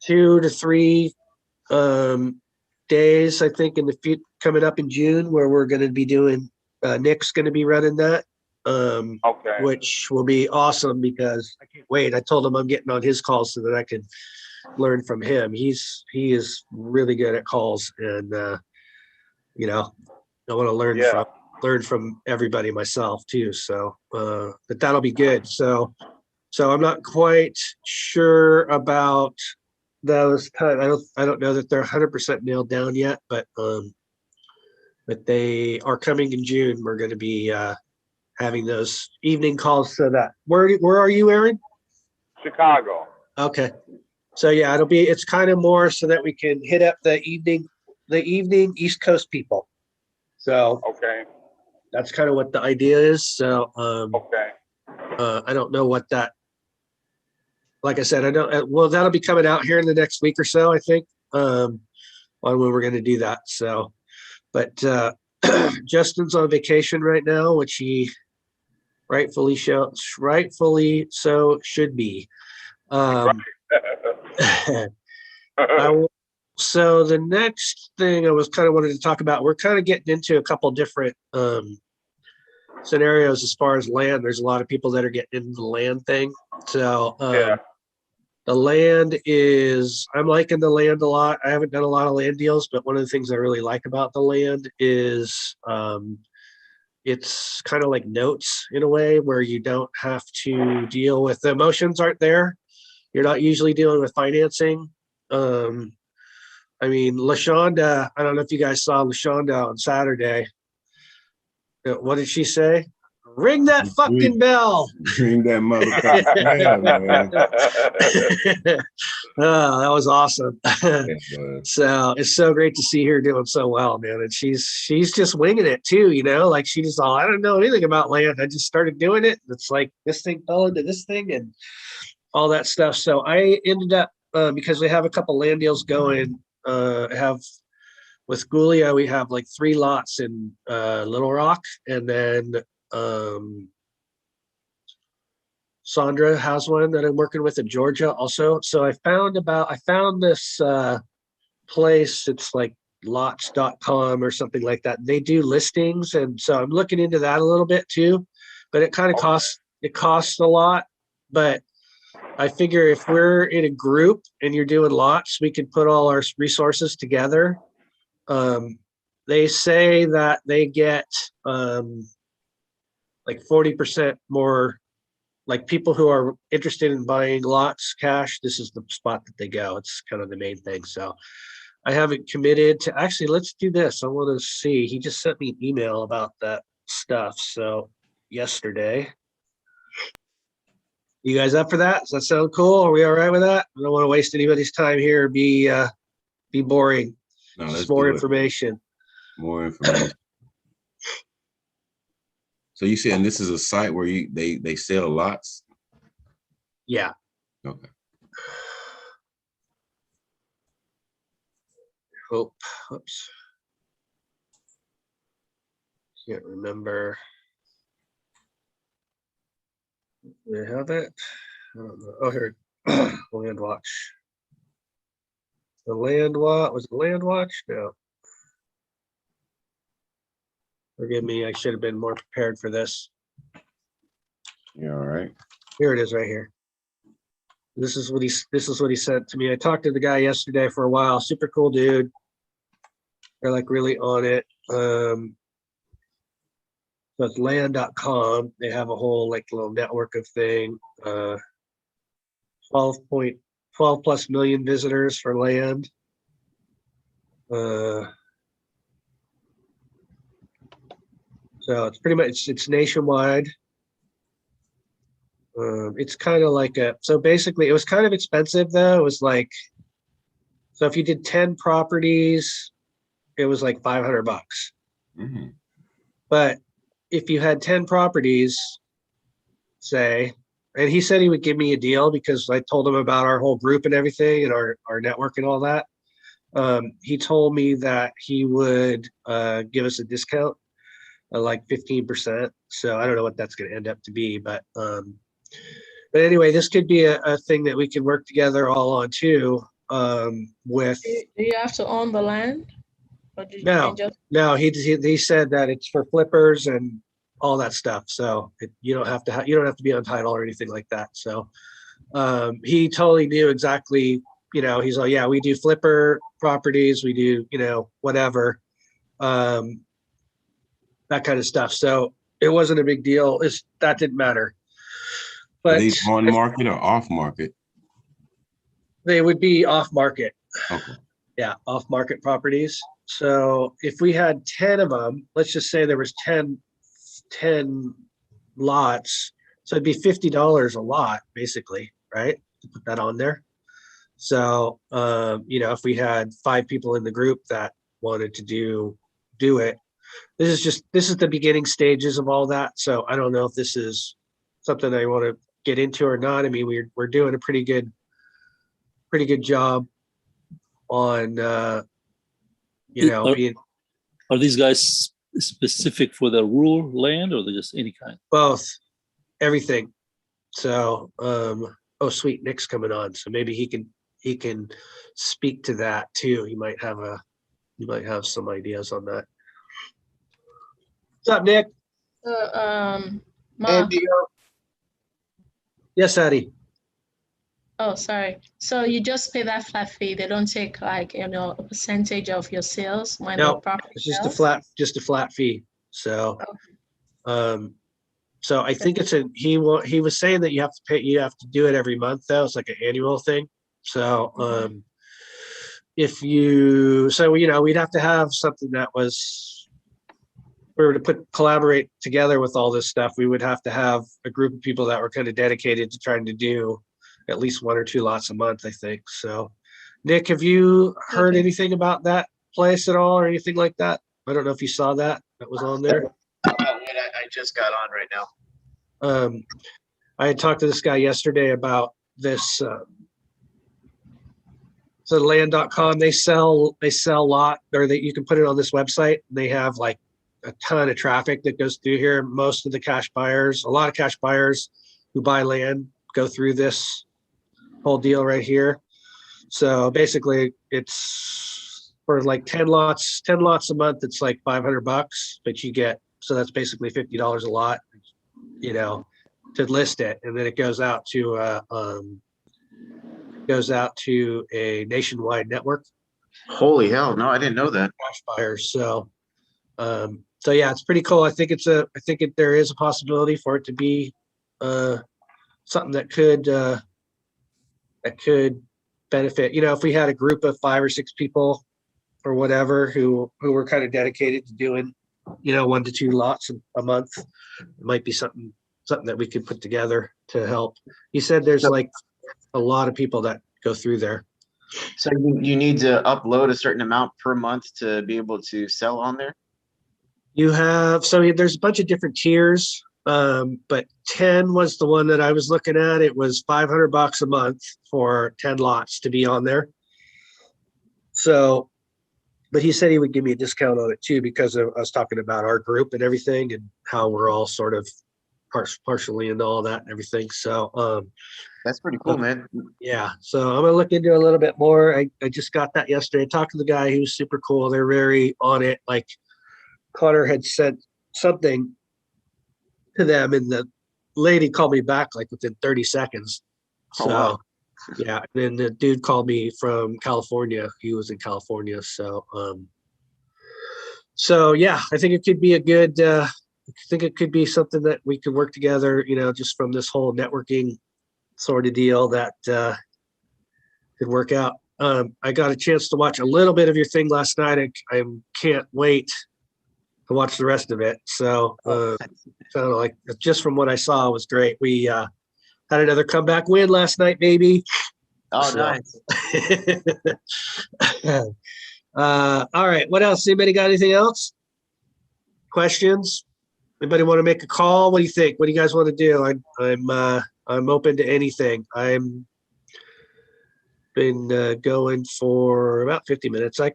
B: 2 to 3 days, I think, coming up in June where we're going to be doing. Nick's going to be running that, which will be awesome because I can't wait. I told him I'm getting on his calls so that I can learn from him. He is really good at calls, and you know, I want to learn from everybody myself too. So, but that'll be good. So I'm not quite sure about those time. I don't know that they're 100% nailed down yet, but they are coming in June. We're going to be having those evening calls. So that where are you, Aaron?
H: Chicago.
B: Okay. So yeah, it's kind of more so that we can hit up the evening East Coast people. So that's kind of what the idea is. So I don't know what that. Like I said, I don't. Well, that'll be coming out here in the next week or so, I think. On when we're going to do that. So. But Justin's on vacation right now, which he rightfully so should be. So the next thing I was kind of wanted to talk about, we're kind of getting into a couple different scenarios as far as land. There's a lot of people that are getting into the land thing. So the land I'm liking the land a lot. I haven't done a lot of land deals, but one of the things I really like about the land is it's kind of like notes in a way where you don't have to deal with the emotions aren't there. You're not usually dealing with financing. I mean, LaShonda, I don't know if you guys saw LaShonda on Saturday. What did she say? Ring that fucking bell.
E: Ring that motherfucking bell, man.
B: Oh, that was awesome. So it's so great to see her doing so well, man. And she's just winging it too, you know, like she just I don't know anything about land. I just started doing it. It's like this thing fell into this thing and all that stuff. So I ended up because we have a couple land deals going, have with Gulia, we have like 3 lots in Little Rock, and then Sandra has one that I'm working with in Georgia also. So I found this place. It's like lots.com or something like that. They do listings, and so I'm looking into that a little bit too. But it kind of costs a lot. But I figure if we're in a group and you're doing lots, we can put all our resources together. They say that they get like 40% more, like people who are interested in buying lots cash, this is the spot that they go. It's kind of the main thing. So I haven't committed to, actually, let's do this. I want to see, he just sent me an email about that stuff. So yesterday, you guys up for that? Does that sound cool? Are we all right with that? I don't want to waste anybody's time here. Be boring.
E: No,
B: Just
E: let's
B: more
E: do it.
B: information.
E: More information. So you saying this is a site where they sell lots?
B: Yeah.
E: Okay.
B: Hope. Oops. Can't remember. Do they have it? I don't know. Oh, here. Land Watch. The Land Watch. Was it Land Watch? No. Forgive me. I should have been more prepared for this.
E: Yeah, all right.
B: Here it is right here. This is what he sent to me. I talked to the guy yesterday for a while. Super cool dude. They're like really on it. So it's land.com. They have a whole like little network of thing. 12 plus million visitors for land. So it's pretty much it's nationwide. It's kind of like so basically it was kind of expensive though. It was like, so if you did 10 properties, it was like $500.
E: Mm-hmm.
B: But if you had 10 properties, say, and he said he would give me a deal because I told him about our whole group and everything and our network and all that. He told me that he would give us a discount of like 15%. So I don't know what that's going to end up to be, but anyway, this could be a thing that we can work together all on too. With
J: Do you have to own the land? Or do you
B: no,
J: just
B: no, he said that it's for flippers and all that stuff. So you don't have to be on title or anything like that. So he totally knew exactly. He's like, yeah, we do flipper properties, we do whatever, that kind of stuff. So it wasn't a big deal. That didn't matter.
E: Are
B: But
E: these on market or off market?
B: they would be off market.
E: Okay.
B: Yeah, off market properties. So if we had 10 of them, let's just say there was 10 lots. So it'd be $50 a lot, basically, right? To put that on there. So, if we had 5 people in the group that wanted to do it, this is the beginning stages of all that. So I don't know if this is something I want to get into or not. I mean, we're doing a pretty good job on, being
I: Are these guys specific for the rural land, or they're just any kind?
B: both, everything. So, oh, sweet, Nick's coming on, so maybe he can speak to that too. He might have some ideas on that. What's up, Nick?
J: Ma,
B: Yes, Addie.
J: oh, sorry. So you just pay that flat fee. They don't take like, a percentage of your sales when the
B: No,
J: property
B: it's just
J: sells?
B: a flat fee. So,
J: Okay.
B: so I think he was saying that you have to do it every month though. It's like an annual thing. So, we'd have to have something that was, if we were to collaborate together with all this stuff, we would have to have a group of people that were kind of dedicated to trying to do at least 1 or 2 lots a month, I think. So, Nick, have you heard anything about that place at all or anything like that? I don't know if you saw that was on there.
K: I just got on right now.
B: I had talked to this guy yesterday about this So land.com, they sell lot, or that you can put it on this website. They have like a ton of traffic that goes through here. Most of the cash buyers, a lot of cash buyers who buy land go through this whole deal right here. So basically it's for like 10 lots a month, it's like $500, but you get, so that's basically $50 a lot, you know, to list it. And then it goes out to a nationwide network
K: Holy hell! No, I didn't know that.
B: cash buyers. So yeah, it's pretty cool. I think there is a possibility for it to be something that could benefit. You know, if we had a group of 5 or 6 people or whatever who were kind of dedicated to doing, you know, 1 to 2 lots a month, it might be something that we could put together to help. You said there's like a lot of people that go through there.
K: So you need to upload a certain amount per month to be able to sell on there?
B: There's a bunch of different tiers, but 10 was the one that I was looking at. It was $500 a month for 10 lots to be on there. So, but he said he would give me a discount on it too, because I was talking about our group and everything and how we're all sort of partially into all that and everything. So,
K: that's pretty cool, man.
B: Yeah. So I'm gonna look into it a little bit more. I just got that yesterday. I talked to the guy. He was super cool. They're very on it. Like Connor had said something to them, and the lady called me back like within 30 seconds. So,
K: wow.
B: Yeah. And then the dude called me from California. He was in California. So yeah, I think it could be I think it could be something that we could work together, you know, just from this whole networking sort of deal that could work out. I got a chance to watch a little bit of your thing last night. I can't wait to watch the rest of it. So sounded like, just from what I saw, was great. We had another comeback win last night, baby.
K: Oh, nice.
B: All right. What else? Anybody got anything else? Questions? Anybody want to make a call? What do you think? What do you guys want to do? I'm open to anything. I'm been going for about 50 minutes. I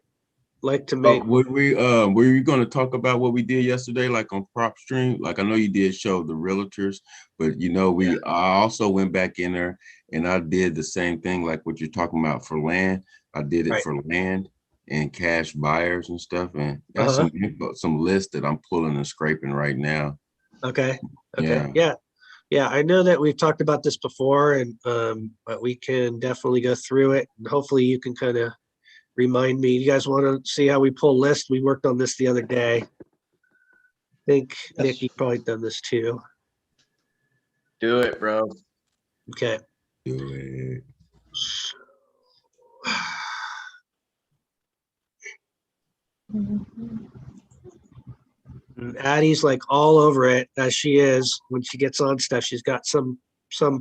B: like to make.
E: Were you going to talk about what we did yesterday, like on Prop Stream? Like I know you did show the realtors, but you know I also went back in there and I did the same thing, like what you're talking about for land. I did it for land and cash buyers and stuff, and got some lists that I'm pulling and scraping right now.
B: Okay. Yeah. I know that we've talked about this before, and but we can definitely go through it, and hopefully you can kind of remind me. You guys want to see how we pull lists? We worked on this the other day. I think Nick, you probably done this too.
K: Do it, bro.
B: Okay.
E: Do it.
B: Addie's like all over it, as she is when she gets on stuff. She's got some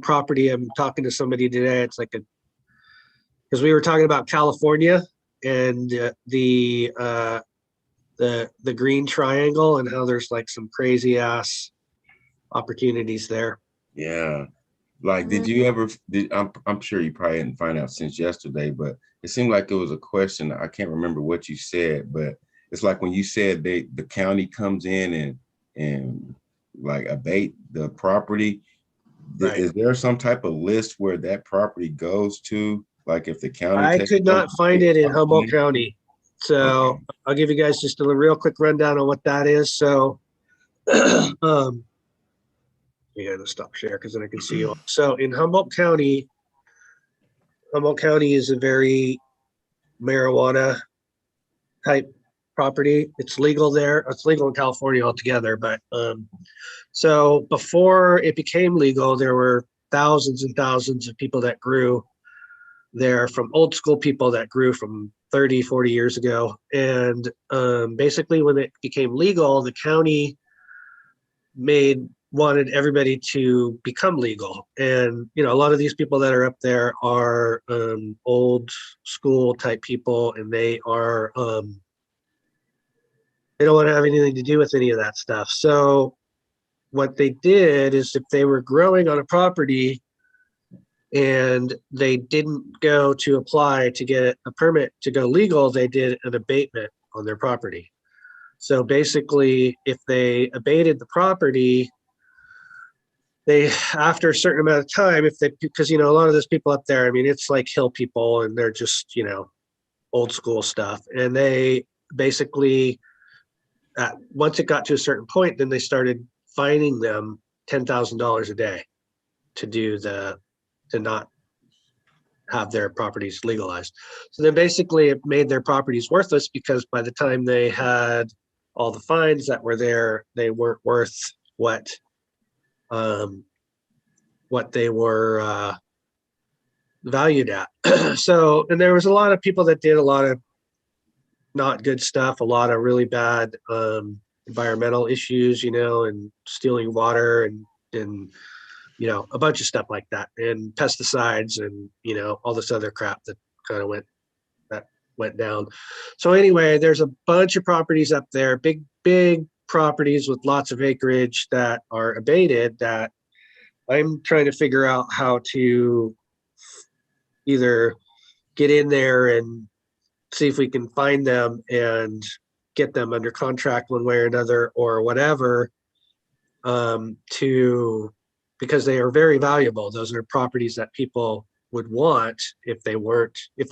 B: property. I'm talking to somebody today. It's like because we were talking about California and the green triangle and how there's like some crazy ass opportunities there.
E: Yeah. Like, did you ever, I'm sure you probably didn't find out since yesterday, but it seemed like it was a question. I can't remember what you said, but it's like when you said the county comes in and like abate the property. Right. Is there some type of list where that property goes to? Like if the county—
B: I could not find it in Humboldt County. So I'll give you guys just a real quick rundown on what that is. So you gotta stop share because then I can see you all. So in Humboldt County is a very marijuana type property. It's legal there. It's legal in California altogether, but so before it became legal, there were thousands and thousands of people that grew there, from old school people that grew from 30, 40 years ago. And basically when it became legal, the county wanted everybody to become legal. And, you know, a lot of these people that are up there are old school type people, and they are, they don't want to have anything to do with any of that stuff. So what they did is if they were growing on a property and they didn't go to apply to get a permit to go legal. They did an abatement on their property. So basically, if they abated the property, they, after a certain amount of time, if they, because, you know, a lot of those people up there, I mean, it's like hill people and they're just, you know, old school stuff. And they basically, once it got to a certain point, then they started fining them $10,000 a day to not have their properties legalized. So then basically it made their properties worthless, because by the time they had all the fines that were there, they weren't worth what they were valued at. So, and there was a lot of people that did a lot of not good stuff, a lot of really bad environmental issues, you know, and stealing water and you know, a bunch of stuff like that, and pesticides and, you know, all this other crap that kind of went down. So anyway, there's a bunch of properties up there, big properties with lots of acreage that are abated, that I'm trying to figure out how to either get in there and see if we can find them and get them under contract one way or another or whatever, because they are very valuable. Those are properties that people would want if they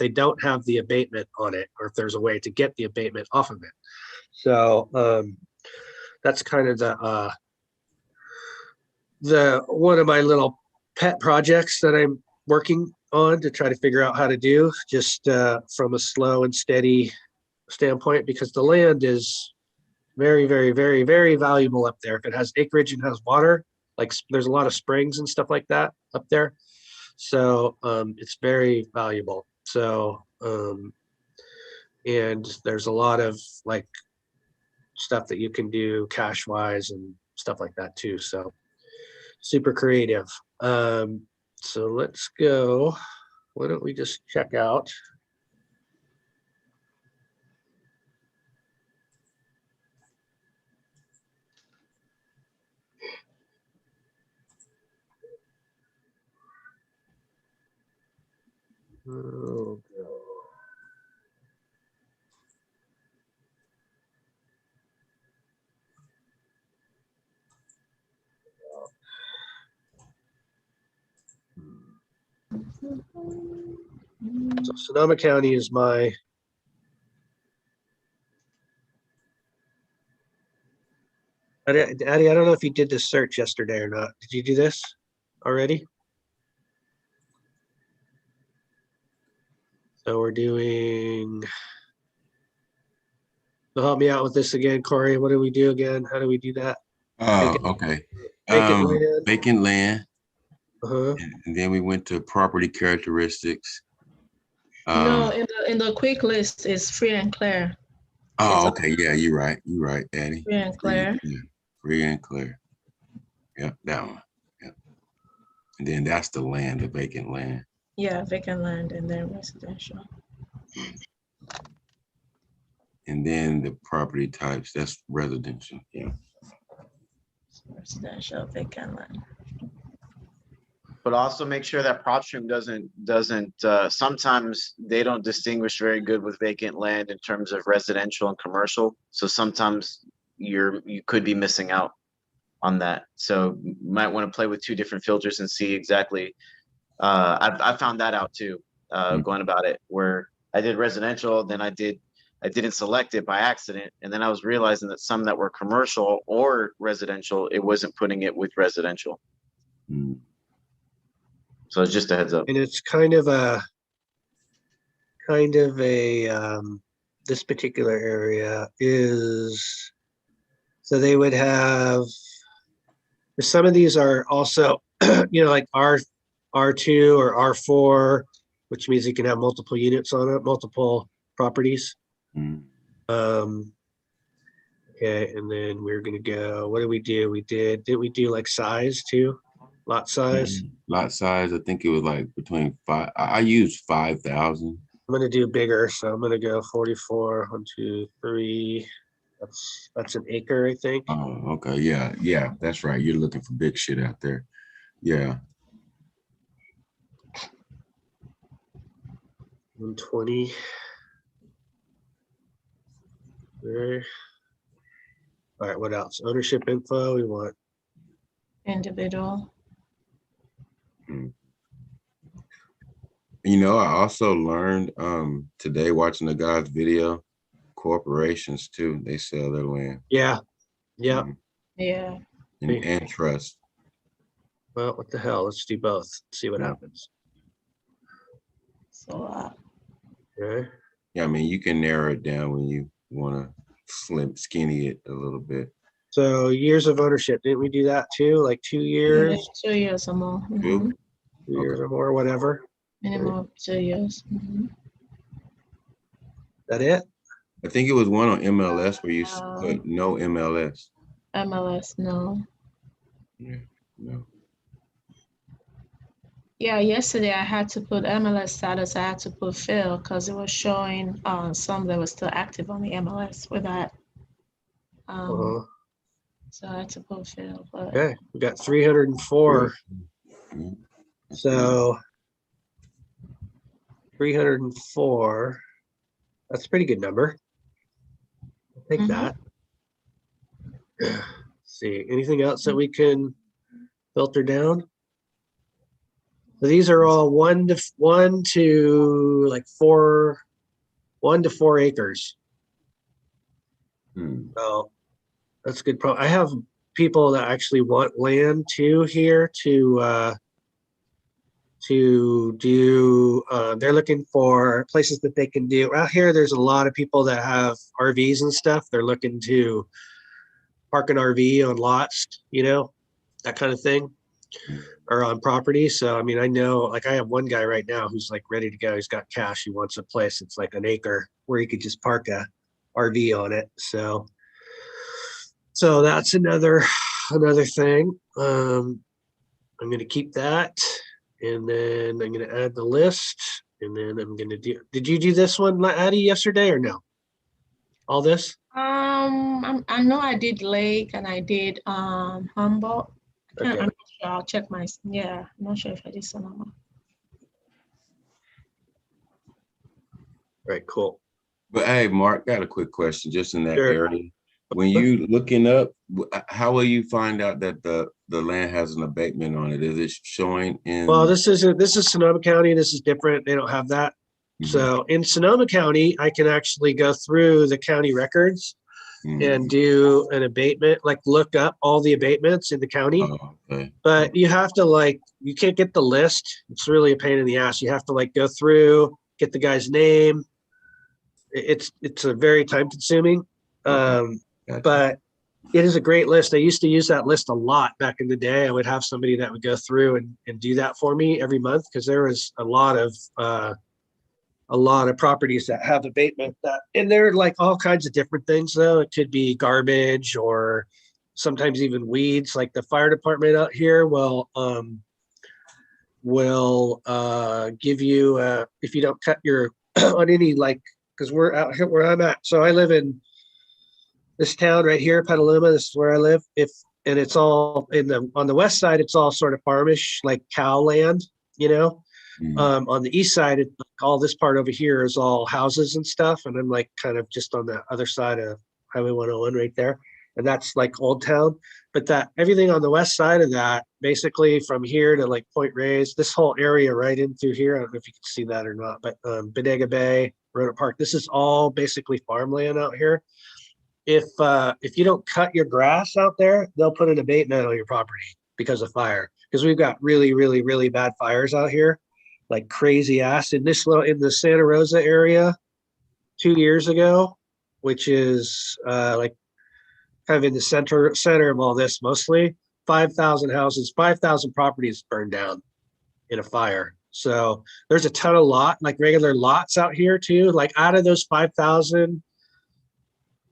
B: don't have the abatement on it, or if there's a way to get the abatement off of it. So that's kind of the one of my little pet projects that I'm working on to try to figure out how to do, just from a slow and steady standpoint, because the land is very, very, very, very valuable up there. If it has acreage and has water, like there's a lot of springs and stuff like that up there. So it's very valuable. So and there's a lot of like stuff that you can do cash wise and stuff like that too. So super creative. So let's go. Why don't we just check out? Oh, God. So Sonoma County is my Addie, I don't know if you did this search yesterday or not. Did you do this already? So we're doing, so help me out with this again, Corey. What do we do again? How do we do that?
E: Okay.
B: Vacant land.
E: Vacant land.
B: Uh-huh.
E: And then we went to property characteristics.
J: No, in the quick list is free and clear.
E: Oh, okay. Yeah, you're right. You're right, Daddy.
J: Free and clear.
E: Free and clear. Yep, that one. Yep. And then that's the land, the vacant land.
J: Yeah, vacant land and then residential.
E: And then the property types, that's residential. Yeah.
J: Residential vacant land.
K: But also make sure that PropStream doesn't sometimes they don't distinguish very good with vacant land in terms of residential and commercial. So sometimes you could be missing out on that. So you might want to play with two different filters and see exactly. I found that out too, going about it, where I did residential, then I didn't select it by accident, and then I was realizing that some that were commercial or residential, it wasn't putting it with residential.
E: Mm.
K: So it's just a heads up.
B: And it's kind of a this particular area is, so they would have, some of these are also, you know, like R2 or R4, which means you can have multiple units on it, multiple properties.
E: Mm.
B: Okay, and then we're gonna go, what did we do? Did we do like size too? Lot size?
E: Lot size, I think it was like between five, I used 5,000.
B: I'm gonna do bigger, so I'm gonna go 44, 1, 2, 3. That's an acre, I think.
E: Oh, okay, yeah, that's right. You're looking for big shit out there. Yeah.
B: 120. There. All right, what else? Ownership info, we want.
J: Individual.
E: You know, I also learned today watching the guy's video, corporations too, they sell their land.
B: Yeah, yeah.
E: Mhm.
J: Yeah.
E: And trust.
B: Well, what the hell? Let's do both. See what happens.
J: So
B: Okay.
E: Yeah, I mean, you can narrow it down when you want to skinny it a little bit.
B: So years of ownership, didn't we do that too? Like 2 years,
J: 2 years or more.
E: Two?
B: 2 years or more, whatever.
J: Minimum of 2 years.
B: That it?
E: I think it was one on MLS where you put no MLS.
J: MLS, no.
E: Yeah, no.
J: Yeah, yesterday I had to put MLS status. I had to put fail because it was showing some that was still active on the MLS with that. So I had to put fail. But
B: Okay, we got 304. So 304. That's a pretty good number. I'll take that. Let's see, anything else that we can filter down? So these are all 1 to like 4, 1 to 4 acres. So that's good. I have people that actually want land too here to do. They're looking for places that they can do. Out here, there's a lot of people that have RVs and stuff. They're looking to park an RV on lots, you know, that kind of thing, or on property. So, I mean, I know, like, I have one guy right now who's like ready to go. He's got cash. He wants a place. It's like an acre where he could just park a RV on it. So that's another thing. I'm going to keep that, and then I'm going to add the list, and then I'm going to do. Did you do this one, Addie, yesterday or no? All this?
J: I know I did Lake and I did Humboldt.
B: Okay.
J: I'm not sure. I'll check my. Yeah, I'm not sure if I did Sonoma.
B: Right. Cool.
E: But hey, Mark, got a quick question just in that
B: Sure.
E: area. When you looking up, how will you find out that the land has an abatement on it? Is it showing in?
B: Well, this is Sonoma County. This is different. They don't have that. So in Sonoma County, I can actually go through the county records and do an abatement, like look up all the abatements in the county.
E: Oh, okay.
B: But you have to you can't get the list. It's really a pain in the ass. You have to go through, get the guy's name. It's a very time consuming.
E: Gotcha.
B: But it is a great list. I used to use that list a lot back in the day. I would have somebody that would go through and do that for me every month, because there was a lot of properties that have abatement and they're like all kinds of different things though. It could be garbage or sometimes even weeds. Like the fire department out here will give you if you don't cut your on any, because we're out here where I'm at. So I live in this town right here, Petaluma. This is where I live. And it's all on the west side, it's all sort of farmish, like cow land, you know. On the east side, all this part over here is all houses and stuff. And I'm like kind of just on the other side of Highway 101 right there. And that's like Old Town. But that everything on the west side of that, basically from here to like Point Reyes, this whole area right in through here, I don't know if you can see that or not, but Bodega Bay, Rodent Park, this is all basically farmland out here. If you don't cut your grass out there, they'll put an abatement on your property because of fire. Because we've got really, really, really bad fires out here, like crazy ass. In the Santa Rosa area 2 years ago, which is like kind of in the center of all this, mostly 5,000 houses, 5,000 properties burned down in a fire. So there's a ton of regular lots out here too. Like out of those 5,000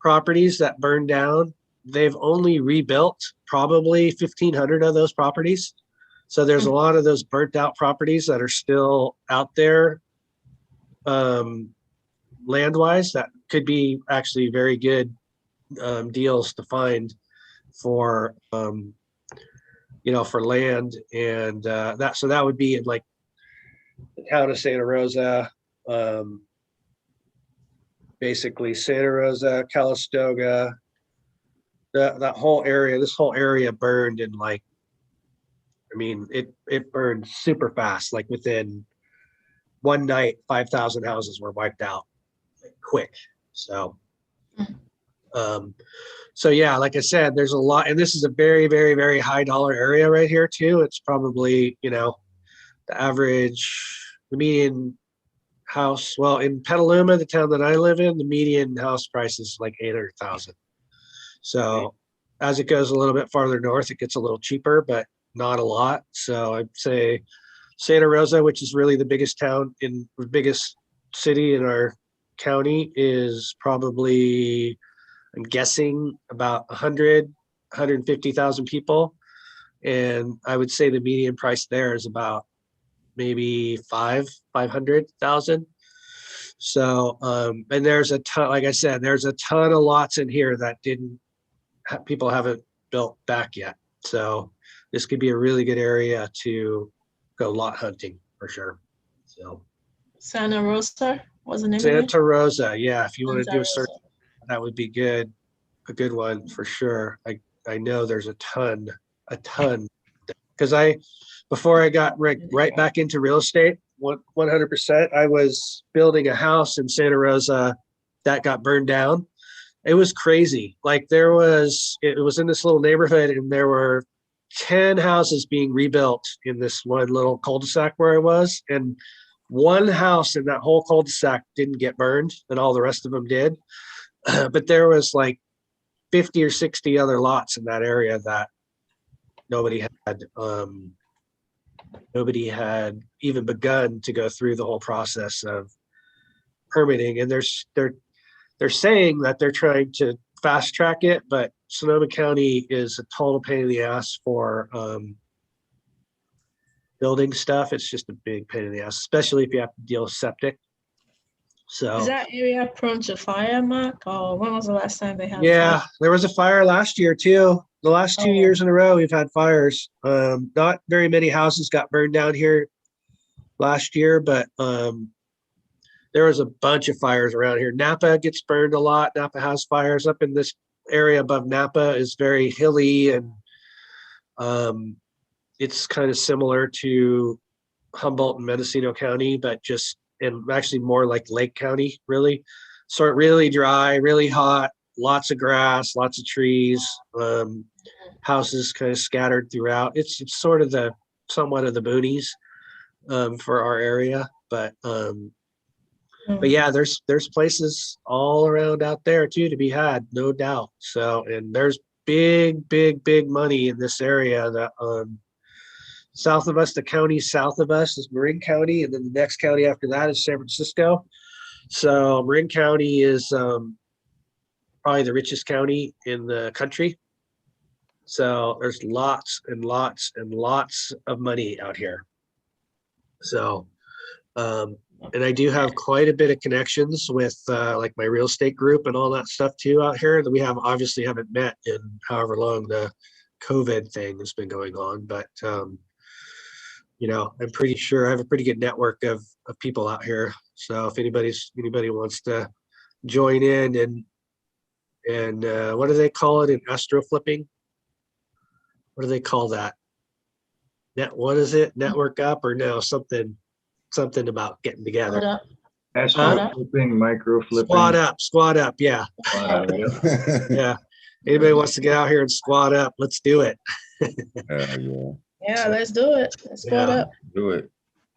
B: properties that burned down, they've only rebuilt probably 1,500 of those properties. So there's a lot of those burnt out properties that are still out there land-wise that could be actually very good deals to find for for land. And that would be in like the town of Santa Rosa, basically Santa Rosa, Calistoga, that whole area, this whole area burned in like, I mean, it burned super fast, like within one night, 5,000 houses were wiped out, like, quick. So, so yeah, like I said, there's a lot, and this is a very, very, very high dollar area right here too. It's probably, you know, the median house, well, in Petaluma, the town that I live in, the median house price is like 800,000. So as it goes a little bit farther north, it gets a little cheaper, but not a lot. So I'd say Santa Rosa, which is really the biggest town in the biggest city in our county, is probably, I'm guessing, about 150,000 people. And I would say the median price there is about maybe 500,000. So, and there's a ton, like I said, there's a ton of lots in here that people haven't built back yet. So this could be a really good area to go lot hunting for sure. So
J: Santa Rosa was the name of it?
B: Santa Rosa, yeah. If you want to
J: Santa
B: do a search,
J: Rosa.
B: that would be good. A good one for sure. I know there's a ton, because before I got right back into real estate, 100%, I was building a house in Santa Rosa that got burned down. It was crazy. Like it was in this little neighborhood, and there were 10 houses being rebuilt in this one little cul-de-sac where I was. And one house in that whole cul-de-sac didn't get burned, and all the rest of them did. But there was like 50 or 60 other lots in that area that nobody had even begun to go through the whole process of permitting. And they're saying that they're trying to fast track it, but Sonoma County is a total pain in the ass for building stuff. It's just a big pain in the ass, especially if you have to deal with septic. So
J: Is that area prone to fire, Mark? Or when was the last time they had
B: yeah,
J: fire?
B: there was a fire last year too. The last 2
J: Oh.
B: years in a row, we've had fires. Not very many houses got burned down here last year, but there was a bunch of fires around here. Napa gets burned a lot. Napa has fires. Up in this area above Napa is very hilly, and it's kind of similar to Humboldt and Mendocino County, but and actually more like Lake County, really. So really dry, really hot, lots of grass, lots of trees, houses kind of scattered throughout. It's sort of somewhat of the boonies for our area, but yeah, there's places all around out there too to be had, no doubt. So, and there's big money in this area. That south of us, the county south of us is Marin County, and then the next county after that is San Francisco. So Marin County is probably the richest county in the country. So there's lots and lots and lots of money out here. So, and I do have quite a bit of connections with like my real estate group and all that stuff too out here that we obviously haven't met in however long the COVID thing has been going on. But you know, I'm pretty sure I have a pretty good network of people out here. So if anybody wants to join in and what do they call it in astro flipping? What do they call that? What is it? Network up or no? Something about getting together.
J: Hold up.
C: Astro flipping, micro flipping.
B: Squad up. Yeah. Yeah. Anybody wants to get out here and squat up? Let's do it.
E: Yeah.
J: Yeah, let's do it. Let's squad up.
E: Do it.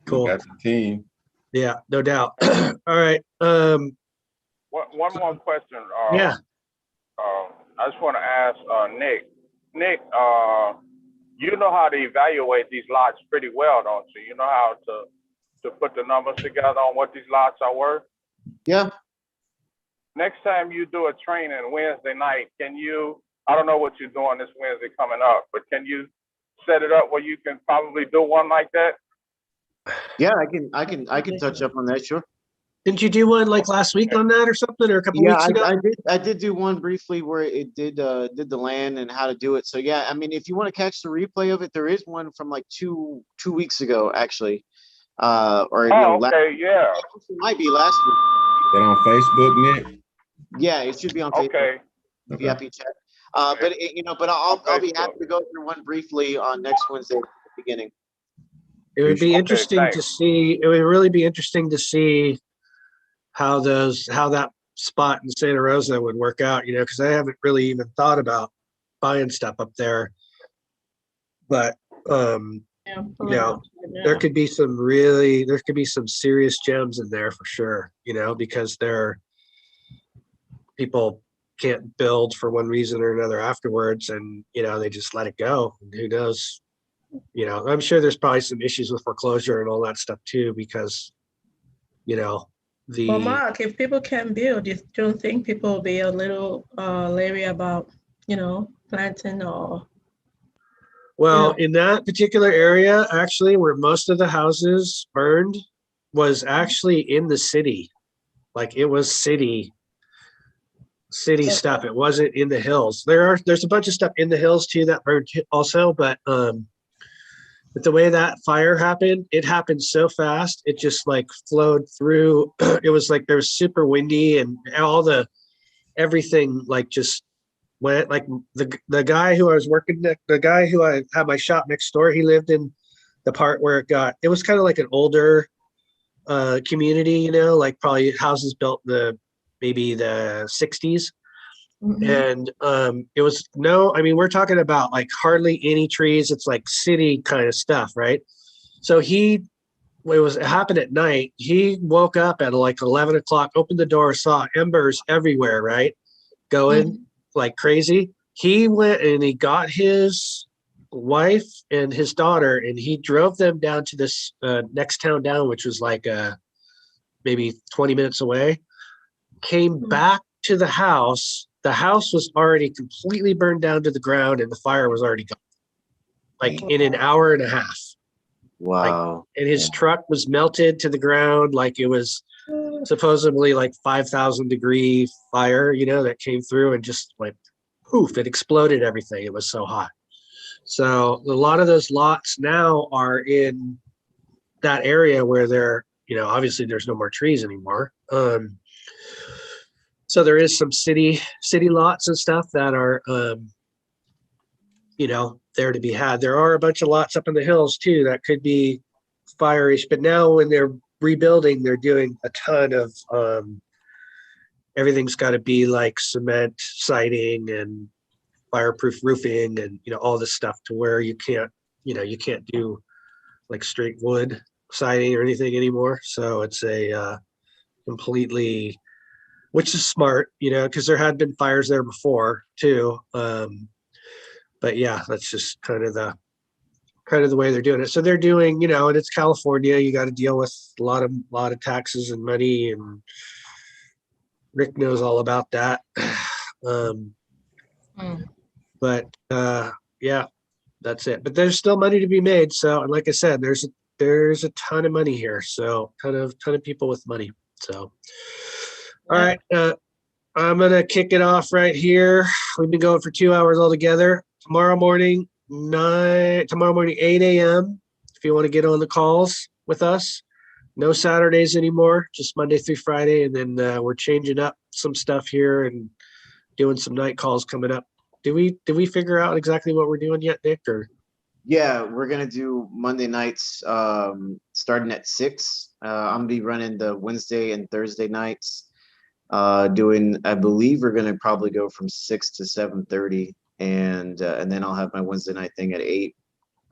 B: Cool.
E: Got the team.
B: Yeah, no doubt. All right.
H: One more question.
B: Yeah.
H: I just want to ask Nick. Nick, you know how to evaluate these lots pretty well, don't you? You know how to put the numbers together on what these lots are worth?
K: Yeah.
H: Next time you do a training Wednesday night, I don't know what you're doing this Wednesday coming up, but can you set it up where you can probably do one like that?
K: Yeah, I can touch up on that, sure.
B: Didn't you do one like last week on that or something, or a couple weeks ago?
K: I did do one briefly where it did the land and how to do it. So yeah, I mean, if you want to catch the replay of it, there is one from like two weeks ago actually. or
H: Oh, okay, yeah.
K: it might be last week.
E: That on Facebook, Nick?
K: Yeah, it should be on Facebook.
H: Okay.
K: VIP chat. But but I'll be happy to go through one briefly on next Wednesday at the beginning.
B: It would be interesting to
H: thanks.
B: see. It would really be interesting to see how that spot in Santa Rosa would work out. Because I haven't really even thought about buying stuff up there. But there could be some serious gems in there for sure. Because people can't build for one reason or another afterwards, and they just let it go. And who knows? I'm sure there's probably some issues with foreclosure and all that stuff too, because
J: Well, Mark, if people can build, you don't think people will be a little leery about planting or?
B: Well, in that particular area, actually, where most of the houses burned was actually in the city. Like, it was city stuff. It wasn't in the hills. There's a bunch of stuff in the hills too that burned also, but the way that fire happened, it happened so fast. It just like flowed through. It was like there was super windy, and everything like just went. Like the guy who I was working, the guy who I had my shop next door, he lived in the part where it was kind of like an older community, like probably houses built in maybe the 60s. And it was we're talking about like hardly any trees. It's like city kind of stuff, right? So it happened at night. He woke up at like 11 o'clock, opened the door, saw embers everywhere, right? Going like crazy. He went and he got his wife and his daughter, and he drove them down to this next town down, which was like maybe 20 minutes away. Came back to the house. The house was already completely burned down to the ground, and the fire was already gone. Like in an hour and a half.
K: Wow.
B: And his truck was melted to the ground. Like it was supposedly like 5,000 degree fire, that came through and just like poof, it exploded everything. It was so hot. So a lot of those lots now are in that area where they're, obviously there's no more trees anymore. So there is some city lots and stuff that are, there to be had. There are a bunch of lots up in the hills too that could be fire-ish, but now when they're rebuilding, they're doing a ton of, everything's got to be like cement siding and fireproof roofing and, all this stuff to where you can't do like straight wood siding or anything anymore. So it's a completely, which is smart, because there had been fires there before too. But yeah, that's just kind of the way they're doing it. So they're doing, and it's California. You got to deal with a lot of taxes and money, and Rick knows all about that. But yeah, that's it. But there's still money to be made. So, and like I said, there's a ton of money here. So ton of people with money. So. All right, I'm gonna kick it off right here. We've been going for 2 hours altogether. Tomorrow morning, 8 a.m. If you want to get on the calls with us. No Saturdays anymore, just Monday through Friday, and then we're changing up some stuff here and doing some night calls coming up. Did we figure out exactly what we're doing yet, Nick? Or
K: yeah, we're gonna do Monday nights starting at 6. I'm gonna be running the Wednesday and Thursday nights. I believe we're gonna probably go from 6 to 7:30, and then I'll have my Wednesday night thing at 8.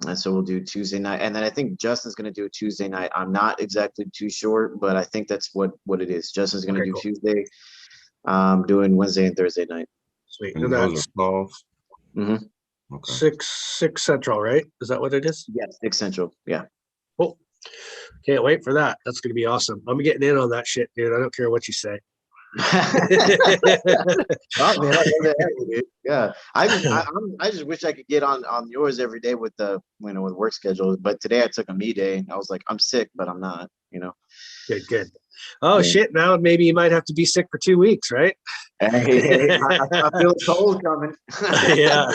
K: And so we'll do Tuesday night, and then I think Justin's gonna do a Tuesday night. I'm not exactly too sure, but I think that's what it is. Justin's gonna do cool. Tuesday. Doing Wednesday and Thursday night.
B: Sweet.
E: And those are calls.
K: Mm-hmm.
E: Okay.
B: 6 Central, right? Is that what it is?
K: Yeah, 6 Central. Yeah.
B: Cool. Can't wait for that. That's gonna be awesome. I'm getting in on that shit, dude. I don't care what you say.
K: Oh man, I love that, dude. Yeah, I just wish I could get on yours every day with with work schedules. But today I took a me day. I was like, I'm sick, but I'm not.
B: Good. Oh shit! Now maybe you might have to be sick for 2 weeks, right?
K: Hey, I feel a cold coming.
B: Yeah.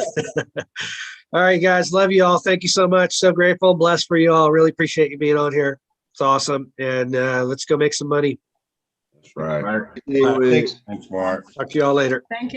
B: All right, guys. Love you all. Thank you so much. So grateful, blessed for you all. Really appreciate you being on here. It's awesome. And let's go make some money.
E: That's right.
C: Mark.
A: Thanks.
E: Thanks, Mark.
B: Talk to you all later.
J: Thank you.